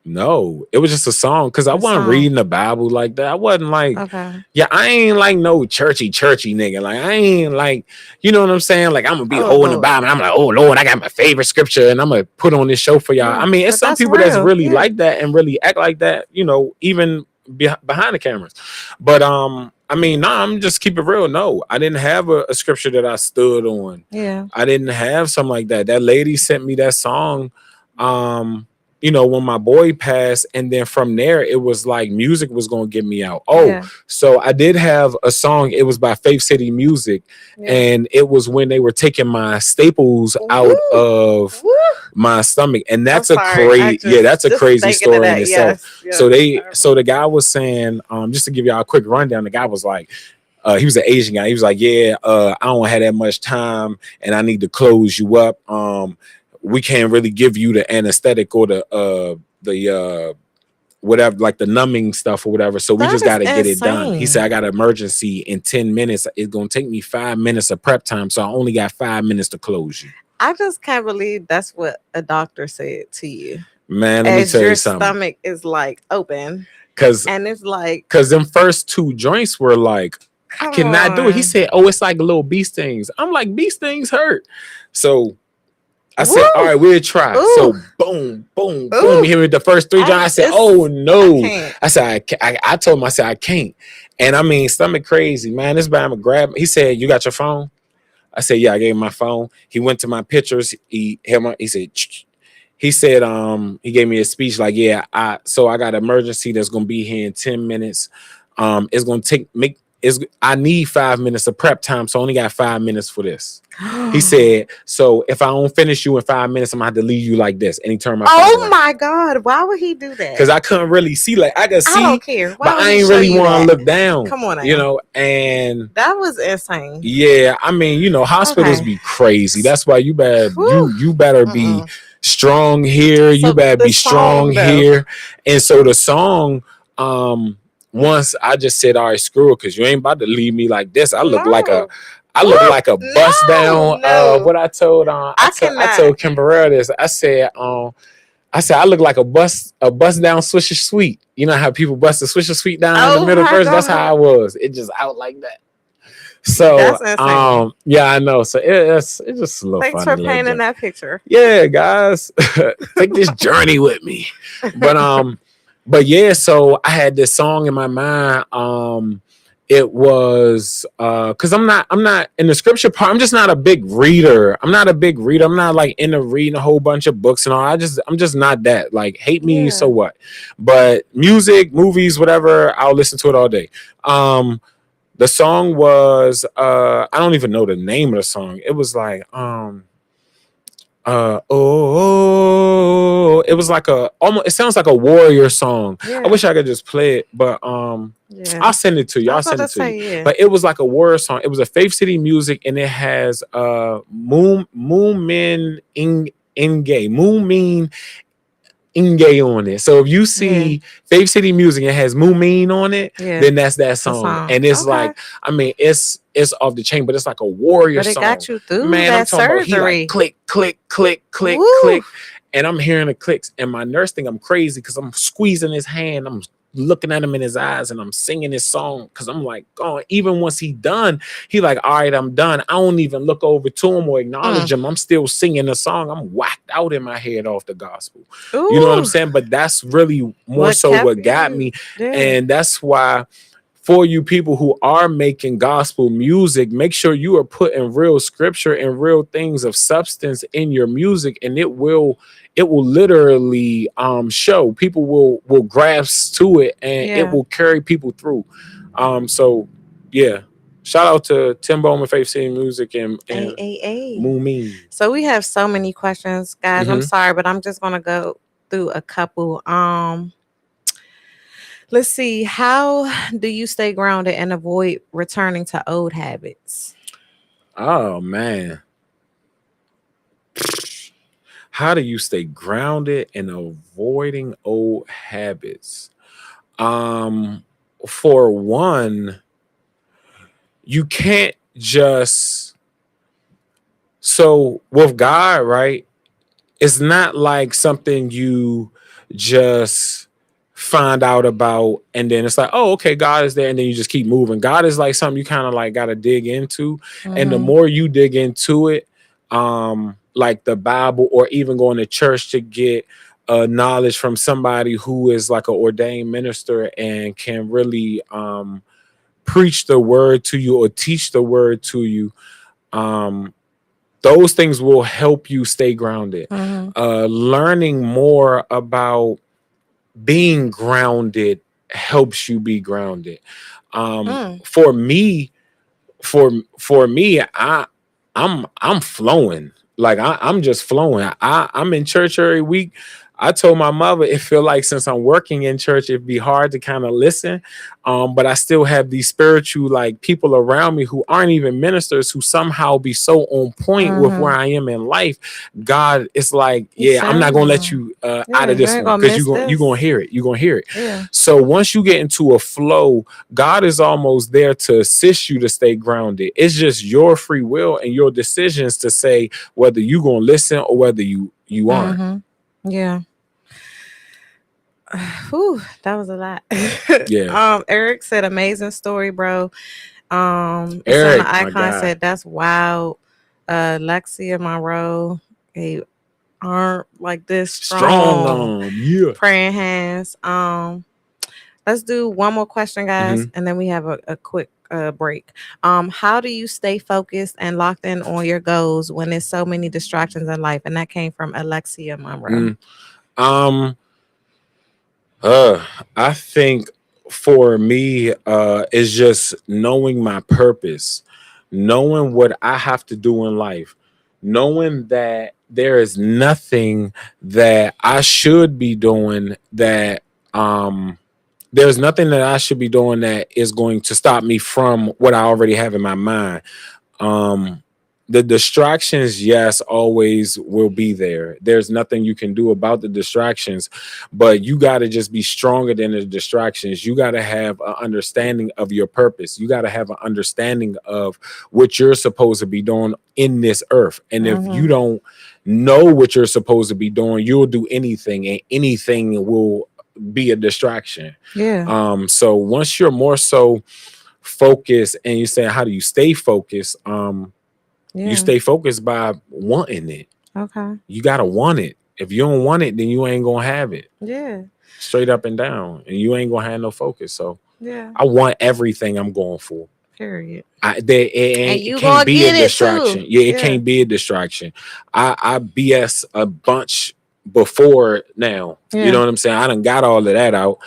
No, it was just a song because I A wasn't song. reading the Bible like that. I wasn't like, Okay. yeah, I ain't like no churchy nigga. Like I ain't like, you know what I'm saying? Like I'm gonna be Oh holding the Lord. Bible. And I'm like, oh Lord, I got my favorite scripture, and I'm gonna put on this show for y'all. I Yeah. mean, it's But some that's people that's real. really Yeah. like that and really act like that. Even behind the cameras. But I mean, nah, I'm just keep it real. No, I didn't have a scripture that I stood on. Yeah. I didn't have something like that. That lady sent me that song. Um, when my boy passed, and then from there it was like music was gonna get me out. Oh, Yeah. so I did have a song. It was by Faith City Music, Yeah. and it was when they were taking my staples out Woo. of Woo. my stomach, and I'm that's a sorry. I crazy, yeah, that's a just crazy thinking of story in that. itself. Yes. Yes. So the guy was saying, just to give y'all a quick rundown, the guy was like, he was an Asian guy. He was like, yeah, I don't have that much time, and I need to close you up. We can't really give you the anesthetic or the whatever, like the numbing stuff or whatever. So we That just is got to get it done. He said, insane. I got an emergency in 10 minutes. It's going to take me 5 minutes of prep time. So I only got 5 minutes to close you. I just can't believe that's what a doctor said to you Man, let me as tell you your something. stomach is like open Cause and it's like, cause them first two joints were like, I come cannot do it. He on. said, oh, it's like little bee stings. I'm like, bee stings hurt. So I said, all Woo. right, we'll try. Ooh. So boom, boom, boom. Ooh. He hit me with the first three I joints. I said, it's oh I no. can't. I said, I told him, I said, I can't. And I mean, stomach crazy, man. This guy grab. He said, you got your phone? I said, yeah, I gave him my phone. He went to my pictures. He said, he said, he gave me a speech like, yeah, I got an emergency that's gonna be here in 10 minutes. It's gonna I need 5 minutes of prep time, so I only got 5 minutes for this. He said, so if I don't finish you in 5 minutes, I'm gonna have to leave you like this. And he turned my phone Oh around. my God. Why would he do that? Because I couldn't really see. Like I could I don't see, care. but Why would I he ain't show really you want to that? look down, Come on now. and That was insane. yeah, I mean, hospitals Okay. be crazy. That's why Whew. you better be Mm-mm. strong here. You So better the be strong song though. here. And so the song, once I just said, all right, screw it, because you ain't about to leave me like this. No. I look Woo. like a bust No. down. No. What I told I I cannot. told Kimberell this. I said I look like a bust down Swisher Sweet. You know how people bust a Swisher Sweet down in the Oh middle my first? That's how God. I was. It just out like that. So That's insane. yeah, I know. So it's just a little Thanks funny for little painting joke. that picture. Yeah, guys, take this journey with me. But yeah, so I had this song in my mind. It was because I'm not in the scripture part. I'm just not a big reader. I'm not a big reader. I'm not like into reading a whole bunch of books and all. I'm just not that. Like hate me, so Yeah. what? But music, movies, whatever, I'll listen to it all day. The song was I don't even know the name of the song. It was like it was like a almost, it sounds like a warrior song. I Yeah. wish I could just play it, but Yeah. I'll send it to you. I I'll was about send to it to you. say, yeah. But it was like a warrior song. It was a Faith City Music, and it has Moon Min Ingay. Moon Mean Inge on it. So if you Yeah. see Faith City Music and has Moomin on it, Yeah. then that's that The song. song. And it's Okay. like, I mean, it's off the chain, but it's like a warrior But it got song. you through Man, I'm that talking about he like surgery. click, click, click, click, Woo. click. And I'm hearing the clicks. And my nurse think I'm crazy because I'm squeezing his hand. I'm looking at him in his eyes and I'm singing his song because I'm like, oh, even once he done, he like, all right, I'm done. I don't even look over to him or acknowledge Mm. him. I'm still singing the song. I'm whacked out in my head off the gospel. You know what I'm Ooh. saying? But that's really more What so kept what got you? me. Yeah. And that's why for you people who are making gospel music, make sure you are putting real scripture and real things of substance in your music, and it will literally show. People will grasp to it and it Yeah. will carry people through. So yeah. Shout out to Tim Bowman, Faith City Music, and A. Moomin. So we have so many questions, guys. I'm Mm-hmm. sorry, but I'm just gonna go through a couple. Let's see. How do you stay grounded and avoid returning to old habits? Oh man. How do you stay grounded and avoiding old habits? Um, for one, you can't just so with God, right? It's not like something you just find out about and then it's like, oh, okay, God is there, and then you just keep moving. God is like something you kind of like got to dig into, and the Mm-hmm. more you dig into it, like the Bible or even going to church to get knowledge from somebody who is like an ordained minister and can really preach the word to you or teach the word to you, um those things will help you stay grounded. Mm-hmm. Learning more about being grounded helps you be grounded. Mm. For me, for me, I'm flowing. Like I'm just flowing. I'm in church every week. I told my mother it feel like since I'm working in church, it'd be hard to kind of listen. But I still have these spiritual like people around me who aren't even ministers who somehow be so on point with where Mm-hmm. I am in life. God, it's like, He yeah, I'm not sends gonna let them. you out Yeah, of you this ain't one gonna because miss you gonna this. hear it. You're gonna hear it. Yeah. So once you get into a flow, God is almost there to assist you to stay grounded. It's just your free will and your decisions to say whether you gonna listen or whether you aren't. Mm-hmm. Yeah. Whew, that was a lot. Yeah. Eric said, "Amazing story, bro." It's in the Eric, my icon guy. said, "That's wild." Lexia Monroe, they aren't like this Strong strong. arm. Yeah. Praying hands. Let's do one more question, Hmm. guys, and then we have a quick break. How do you stay focused and locked in on your goals when there's so many distractions in life? And that came from Alexia Monroe. Mm. Um uh I think for me is just knowing my purpose, knowing what I have to do in life, knowing that there is nothing that I should be doing that there's nothing that I should be doing that is going to stop me from what I already have in my mind. Um, the distractions, yes, always will be there. There's nothing you can do about the distractions, but you got to just be stronger than the distractions. You got to have an understanding of your purpose. You got to have an understanding of what you're supposed to be doing in this earth. And if you Mm-hmm. don't know what you're supposed to be doing, you'll do anything, and anything will be a distraction. Yeah. So once you're more so focused and you say, how do you stay focused? You Yeah. stay focused by wanting it. Okay. You gotta want it. If you don't want it, then you ain't gonna have it. Yeah. Straight up and down. And you ain't gonna have no focus. So Yeah. I want everything I'm going for. Period. It And it you can't gonna be a get it too. distraction. Yeah, it Yeah. can't be a distraction. I BS a bunch before now. You know Yeah. what I'm saying? I done got all of that out.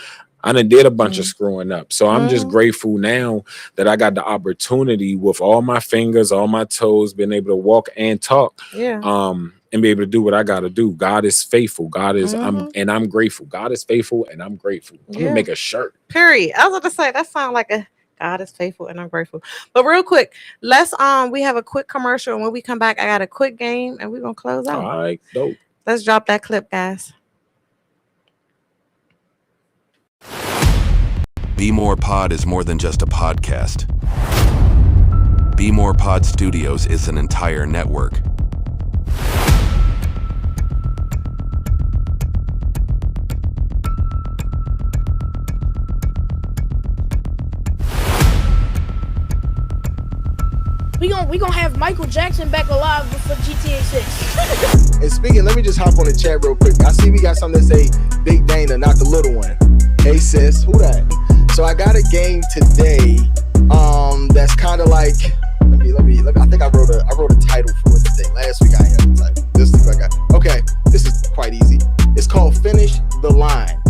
I done did a bunch of Mm-hmm. screwing up. So I'm just Mm-hmm. grateful now that I got the opportunity with all my fingers, all my toes, being able to walk and talk, Yeah. and be able to do what I gotta do. God is faithful. Mm-hmm. I'm grateful. God is faithful and I'm grateful. I'm gonna Yeah. make a shirt. Period. I was going to say that sounds like a God is faithful and I'm grateful. But real quick, let's we have a quick commercial, and when we come back, I got a quick game and we're gonna close All out. right, dope. Let's drop that clip, guys. Be More Pod is more than just a podcast. Be More Pod Studios is an entire network. We gonna have Michael Jackson back alive for GTA 6. And speaking, let me just hop on the chat real quick. I see we got something to say, Big Dana, not the little one. Hey sis, who that? So I got a game today. That's kind of like, let me. I think I wrote a title for it today. Last week I had a title. This week I got. Okay, this is quite easy. It's called Finish the Line,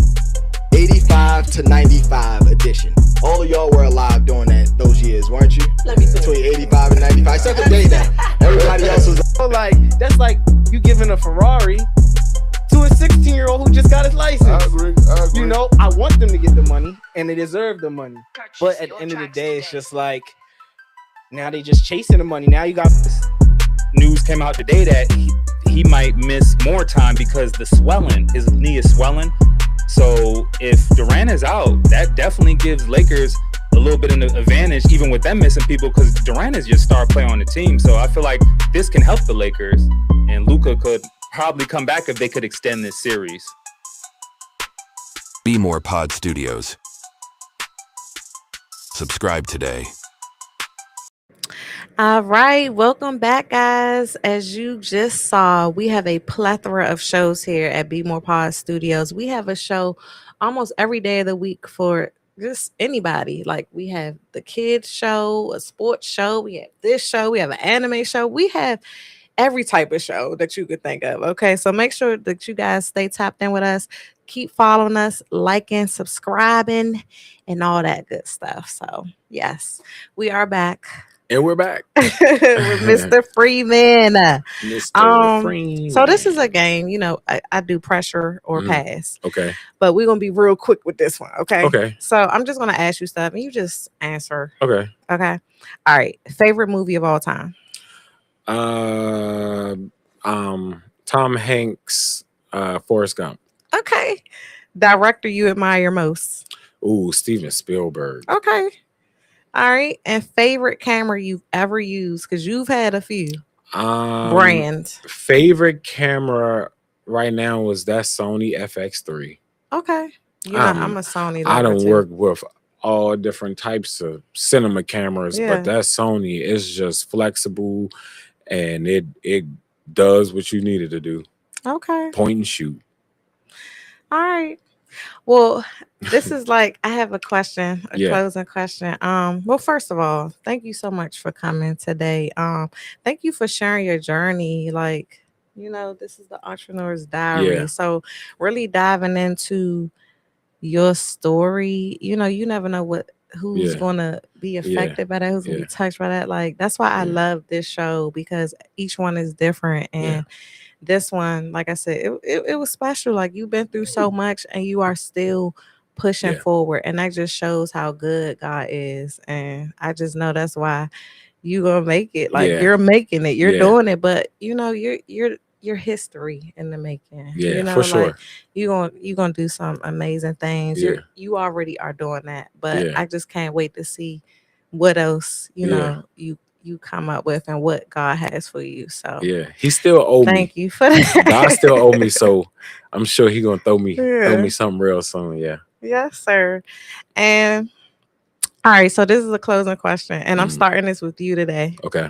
85 to 95 edition. All of y'all were alive during those years, weren't you? Let me see. Between 85 and 95. Except for Dana. Everybody else was like, that's like you giving a Ferrari to a 16-year-old who just got his license. I agree. You know, I want them to get the money, and they deserve the money. But at the end of the day, it's just like, now they just chasing the money. Now you got this. News came out today that he might miss more time because his knee is swelling. So if Durant is out, that definitely gives Lakers a little bit of an advantage, even with them missing people, because Durant is your star player on the team. So I feel like this can help the Lakers, and Luka could probably come back if they could extend this series. Be More Pod Studios. Subscribe today. All right, welcome back, guys. As you just saw, we have a plethora of shows here at Be More Pod Studios. We have a show almost every day of the week for just anybody. Like, we have the kids show, a sports show, we have this show, we have an anime show, we have every type of show that you could think of. Okay, so make sure that you guys stay tapped in with us. Keep following us, liking, subscribing, and all that good stuff. So, yes, we are back. And we're back. With Mr. Freeman. Mr. Freeman. So this is a game, you know, I do pressure or pass, Okay. but we're going to be real quick with this one. Okay. Okay. So I'm just going to ask you stuff and you just answer. Okay. Okay. All right. Favorite movie of all time? Tom Hanks, Forrest Gump. Okay. Director you admire most? Ooh, Steven Spielberg. Okay. All right. And favorite camera you've ever used? Because you've had a few. Brand. Favorite camera right now is that Sony FX3. Okay. You know, I'm a Sony. I lover don't too. work with all different types of cinema cameras, Yeah. but that Sony is just flexible and it does what you need it to do. Okay. Point and shoot. All right. Well, this is like, I have a question, a Yeah. closing question. Well, first of all, thank you so much for coming today. Thank you for sharing your journey. Like, you know, this is the Entrepreneur's Diary. Yeah. So really diving into your story, you know, you never know who's Yeah. gonna be affected by that, who's gonna Yeah. be touched by that. Like, that's why I Yeah. love this show, because each one is different. And this one, like I said, it was special. Like, you've been through so much and you are still pushing Yeah. forward, and that just shows how good God is. And I just know that's why you gonna make it. Like, Yeah. you're making it, you're Yeah. doing it, but you know, you're history in the making. Yeah, You know, for sure. like, you gonna do some amazing things. Yeah. You already are doing that, but Yeah. I just can't wait to see what else, you Yeah. know, you come up with and what God has for you. So Yeah. He still owe me. thank you for that. God still owe me, so I'm sure he gonna throw me Yeah. something real soon. Yeah. Yes, sir. And all right, so this is a closing question, and I'm Mhm. starting this with you today. Okay.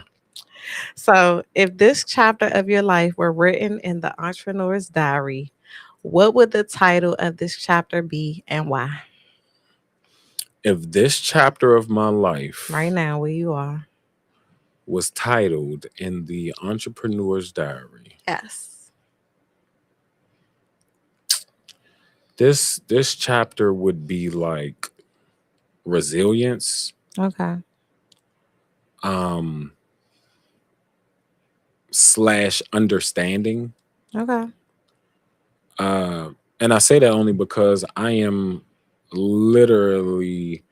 So, if this chapter of your life were written in the Entrepreneur's Diary, what would the title of this chapter be and why? If this chapter of my life Right now, where you are. was titled in the Entrepreneur's Diary, Yes. this chapter would be like resilience, Okay. slash understanding. Okay. And I say that only because I am literally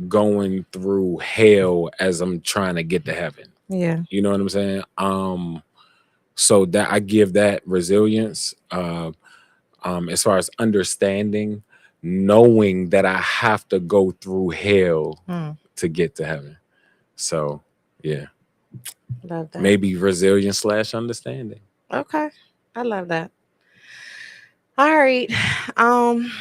going through hell as I'm trying to get to heaven. Yeah. You know what I'm saying? So that I give that resilience. As far as understanding, knowing that I have to go through hell Hmm. to get to heaven. So yeah, Love that. maybe resilience / understanding. Okay. I love that. All right. Um,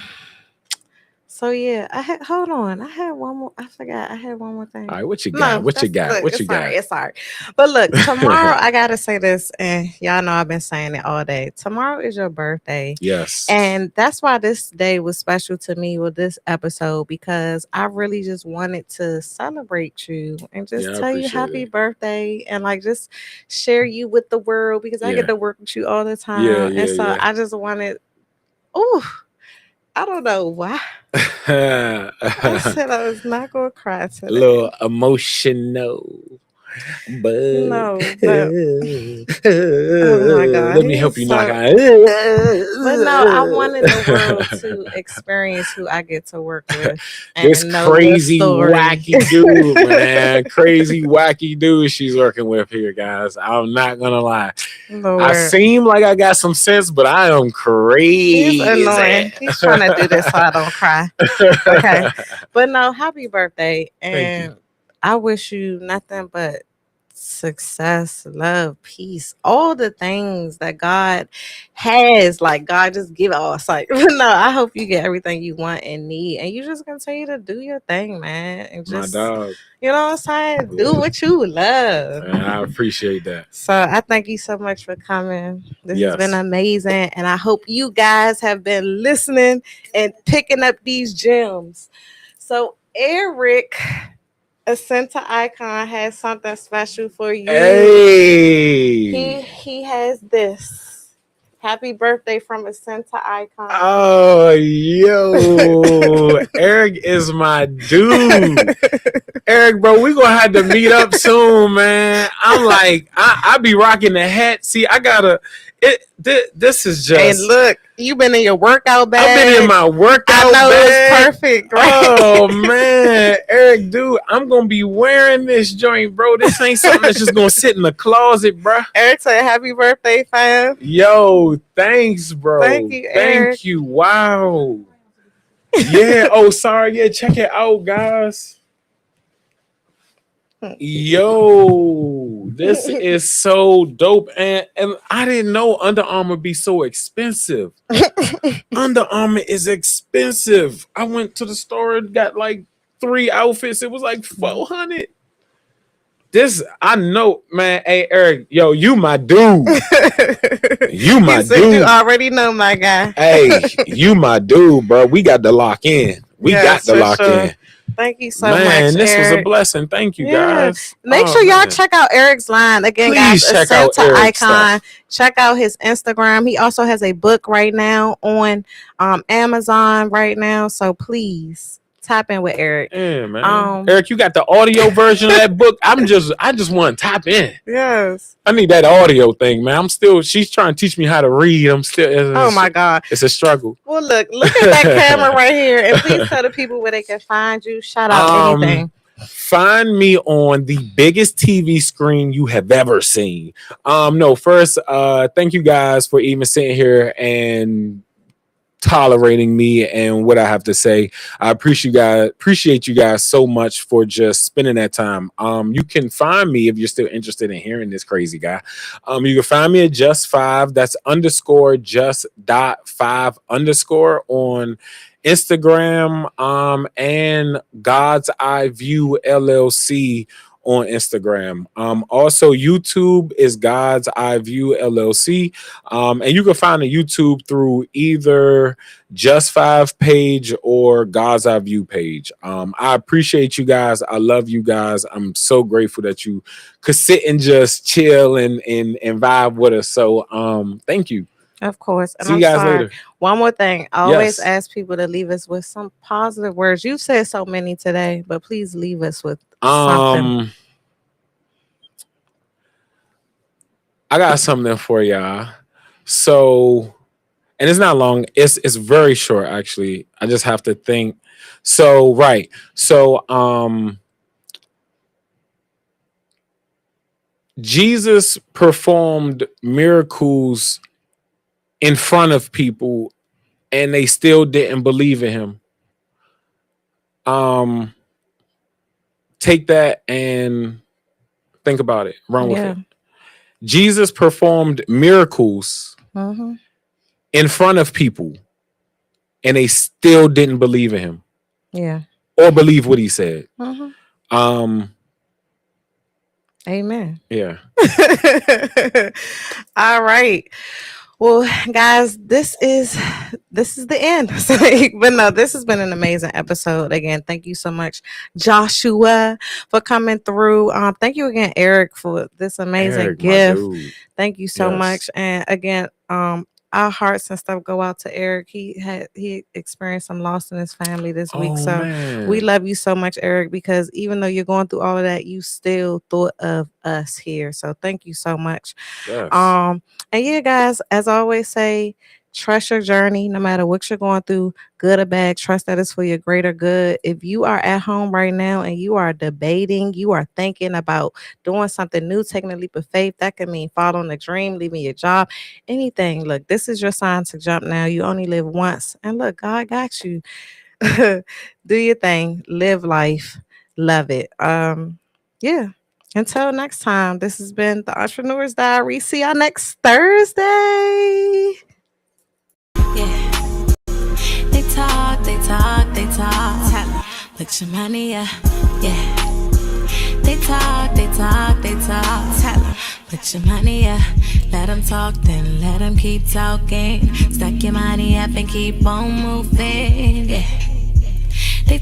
so yeah, I had hold on. I had one more. I forgot. I had one more All thing. right, what you got? No, What you that's got? look. What you It's all right. got? It's all right. But look, tomorrow I gotta say this, and y'all know I've been saying it all day. Tomorrow is your birthday, Yes. and that's why this day was special to me with this episode because I really just wanted to celebrate you and just Yeah, I tell you appreciate happy it. birthday and like just share you with the world because I get Yeah. to work with you all the Yeah, time, and yeah, so yeah. I just wanted. Oh, I don't know why. I A said I was not gonna cry little today. emotional. But No, but oh my God, let me he's help you knock so. out. But no, I wanted the world to experience who I get to work with This and know the crazy story. wacky dude, man. Crazy wacky dude she's working with here, guys. I'm not gonna lie. I Lord, seem like I got some sense, but I am he's crazy. annoying. He's trying to do this so I don't cry. Okay, but no, happy birthday, Thank you. and I wish you nothing but success, love, peace, all the things that God has. Like God just give us. Like no, I hope you get everything you want and need, and you just continue to do your thing, man, and My just dog. you know what I'm saying. Do Yeah. what you love. Man, I appreciate that. So I thank you so much for coming. This has been Yes. amazing, and I hope you guys have been listening and picking up these gems. So Eric, a center icon, has something special for you. Hey. He has this. Happy birthday from a center icon. Oh, yo. Eric is my dude. Eric, bro, we gonna have to meet up soon, man. I'm like, I be rocking the hat. See, I gotta. This is And just. look, you been in your workout I've been in bag. my I workout know it was bag. perfect, Oh right? man, Eric, dude, I'm gonna be wearing this joint, bro. This ain't something that's just gonna sit in the closet, bro. Eric said, "Happy birthday, fam." Yo, thanks, Thank bro. you, Eric. Thank you. Wow. Yeah. Oh, sorry. Yeah, check it out, guys. Yo, this is so dope, and I didn't know Under Armour be so expensive. Under Armour is expensive. I went to the store and got like 3 outfits. It was like 400. This I know, man. Hey Eric, yo, you my dude. You He my said, "You dude. already know, my guy." Hey, you my dude, bro. We got to lock in. We got Yes, to for lock sure. in. Thank you so much, Man, this was a Eric. blessing. Thank you Yeah. guys. Make Oh sure y'all man. check out Eric's line. Again, guys, Please a check out Santa Eric's icon. stuff. Check out his Instagram. He also has a book right now on Amazon right now. So please tap in with Eric. Yeah, man. Eric, you got the audio version of that book. I just want to tap in. Yes. I need that audio thing, man. She's trying to teach me how to read. Oh my God. It's a struggle. Well, look at that camera right here, and please tell the people where they can find you. Shout out anything. Find me on the biggest TV screen you have ever seen. No, first, thank you guys for even sitting here and tolerating me and what I have to say. I appreciate you guys so much for just spending that time. You can find me if you're still interested in hearing this crazy guy. You can find me at just5. That's underscore just.5_ on Instagram, and God's Eye View LLC on Instagram. Also YouTube is God's Eye View LLC. And you can find the YouTube through either Just 5 page or God's Eye View page. I appreciate you guys. I love you guys. I'm so grateful that you could sit and just chill and vibe with us. So thank you. Of course. And See I'm you guys sorry. later. One more thing. I always Yes. ask people to leave us with some positive words. You've said so many today, but please leave us with something. I got something for y'all. So, and it's not long. It's very short actually. I just have to think. So, right. So, Jesus performed miracles in front of people and they still didn't believe in him. Take that and think about it. Run with it. Jesus performed miracles in front of people, and they still didn't believe in him. Yeah. Or believe what he said. Amen. Yeah. All right. Well, guys, this is the end. But no, this has been an amazing episode. Again, thank you so much, Joshua, for coming through. Thank you again, Eric, for this amazing gift. Thank you so much. And again, our hearts and stuff go out to Eric. He experienced some loss in his family this week. So we love you so much, Eric, because even though you're going through all of that, you still thought of us here. So thank you so much. Yes. And yeah, guys, as I always say, trust your journey, no matter what you're going through, good or bad. Trust that it's for your greater good. If you are at home right now and you are debating, you are thinking about doing something new, taking a leap of faith, that can mean following a dream, leaving your job, anything. Look, this is your sign to jump now. You only live once. And look, God got you. Do your thing. Live life. Love it. Yeah. Until next time, this has been the Entrepreneur's Diary. See y'all next Thursday. Yeah. They talk. Put your money up. Yeah. They talk. Put your money up. Let them talk, then let them keep talking. Stack your money up and keep on moving. Yeah.